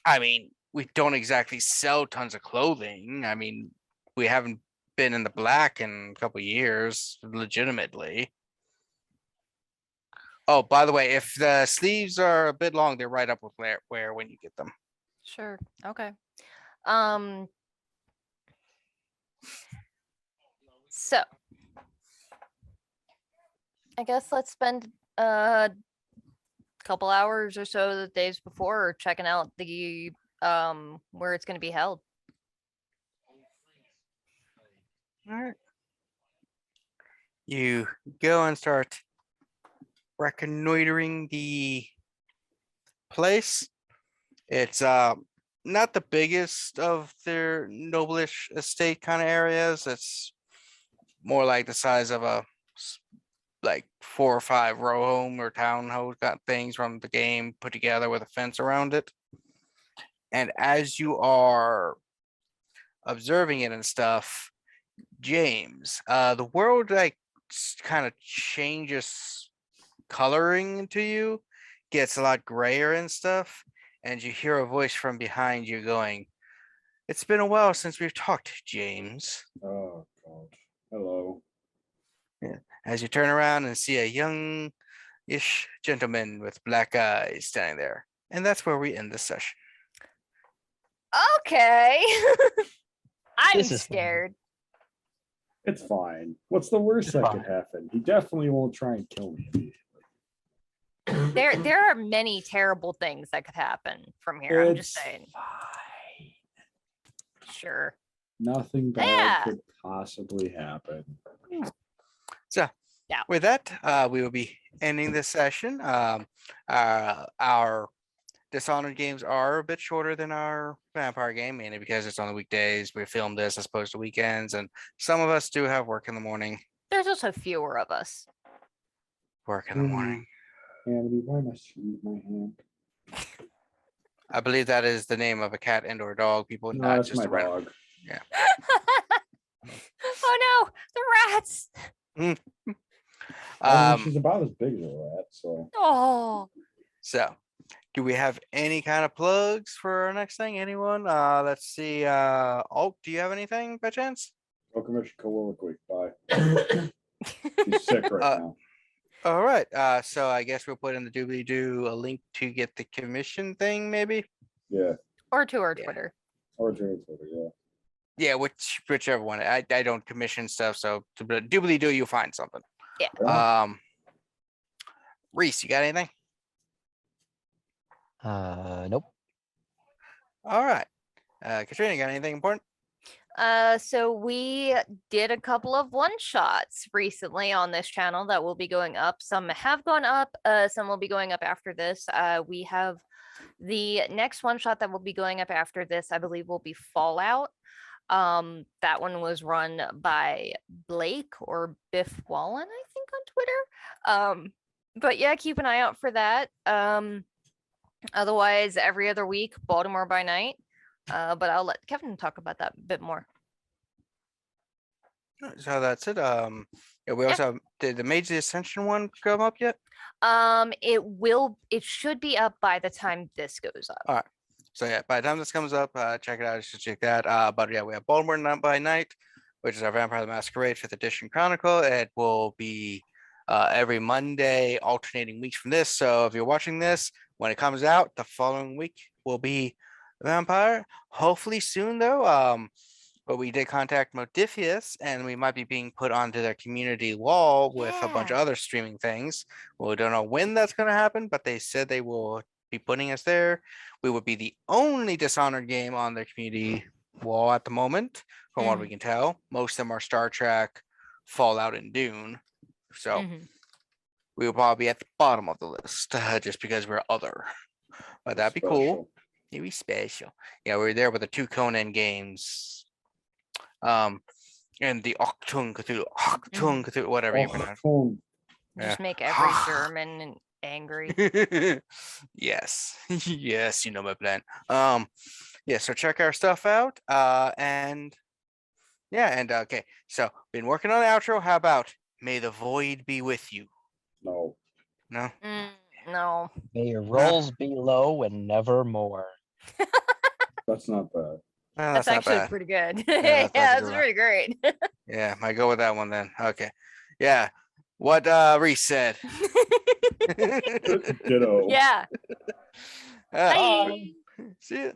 I mean, we don't exactly sell tons of clothing. I mean, we haven't been in the black in a couple years, legitimately. Oh, by the way, if the sleeves are a bit long, they're right up with wear when you get them. Sure. Okay. So I guess let's spend a couple hours or so the days before checking out the where it's going to be held. All right. You go and start reconnoitering the place. It's not the biggest of their noblish estate kind of areas. It's more like the size of a like 4 or 5 row home or townhouse, got things from the game put together with a fence around it. And as you are observing it and stuff, James, the world like kind of changes coloring to you, gets a lot grayer and stuff, and you hear a voice from behind you going, "It's been a while since we've talked, James." Oh God. Hello. As you turn around and see a young-ish gentleman with black eyes standing there. And that's where we end this session. Okay. I'm This is fun. scared. It's fine. What's the worst It's that fine. could happen? He definitely won't try and kill me immediately. There are many terrible things that could happen from here. I'm just It's saying. fine. Sure. Nothing bad Yeah. could possibly happen. So, Yeah. with that, we will be ending this session. Our Dishonored games are a bit shorter than our vampire game, mainly because it's on the weekdays. We film this as opposed to weekends, and some of us do have work in the morning. There's also fewer of us. Work in the morning. Amity, why must you use my hand? I believe that is the name of a cat and or a dog. People, No, not that's just my a random. dog. Oh no, the rats. I mean, Um, she's about as big as a rat, so. Oh, so do we have any kind of plugs for our next thing? Anyone? Let's see. Alt, do you have anything by chance? No commission colloquy. Bye. He's sick right Uh, now. All right. So I guess we'll put in the doobly doo a link to get the commission thing, maybe. Yeah. or to our Yeah. Twitter. Or Twitter, yeah. Yeah, whichever one. I don't commission stuff, so doobly doo, you'll find something. Yeah. Reese, you got anything? Nope. All right. Katrina, you got anything important? So we did a couple of one shots recently on this channel that will be going up. Some have gone up, some will be going up after this. We have the next one shot that will be going up after this, I believe, will be Fallout. That one was run by Blake or Biff Wallen, I think, on Twitter. But yeah, keep an eye out for that. Otherwise, every other week, Baltimore by Night. But I'll let Kevin talk about that a bit more. So that's it. Yeah, we also have, did the Mage of the Ascension one come up yet? It should be up by the time this goes up. So yeah, by the time this comes up, check it out. You should check that. But yeah, we have Baltimore by Night, which is our Vampire the Masquerade 5th edition chronicle. It will be every Monday, alternating weeks from this. So if you're watching this, when it comes out, the following week will be Vampire. Hopefully soon though. But we did contact Modifius, and we might be being put onto their community wall with a bunch of Yeah. other streaming things. Well, we don't know when that's going to happen, but they said they will be putting us there. We would be the only Dishonored game on their community wall at the moment, from what we can tell. Most of them are Star Trek, Fallout, and Dune. So Mhm. we will probably be at the bottom of the list just because we're other. But that'd be cool. Special. It'd be special. Yeah, we were there with the 2 Conan games. And the Octung Cthulhu, whatever you pronounce. Oh, Just Yeah. make every German and angry. Yes, yes, you know my plan. Yeah, so check our stuff out. And yeah, and okay, so been working on the outro. How about May the Void be with you? no. No? No. May your rolls be low and never more. That's not bad. No, That's not actually bad. pretty good. that's Yeah, a that's good one. pretty great. Yeah, might go with that one then. Okay. Yeah. What Reese said. Ditto. Yeah. Uh, Bye. See ya.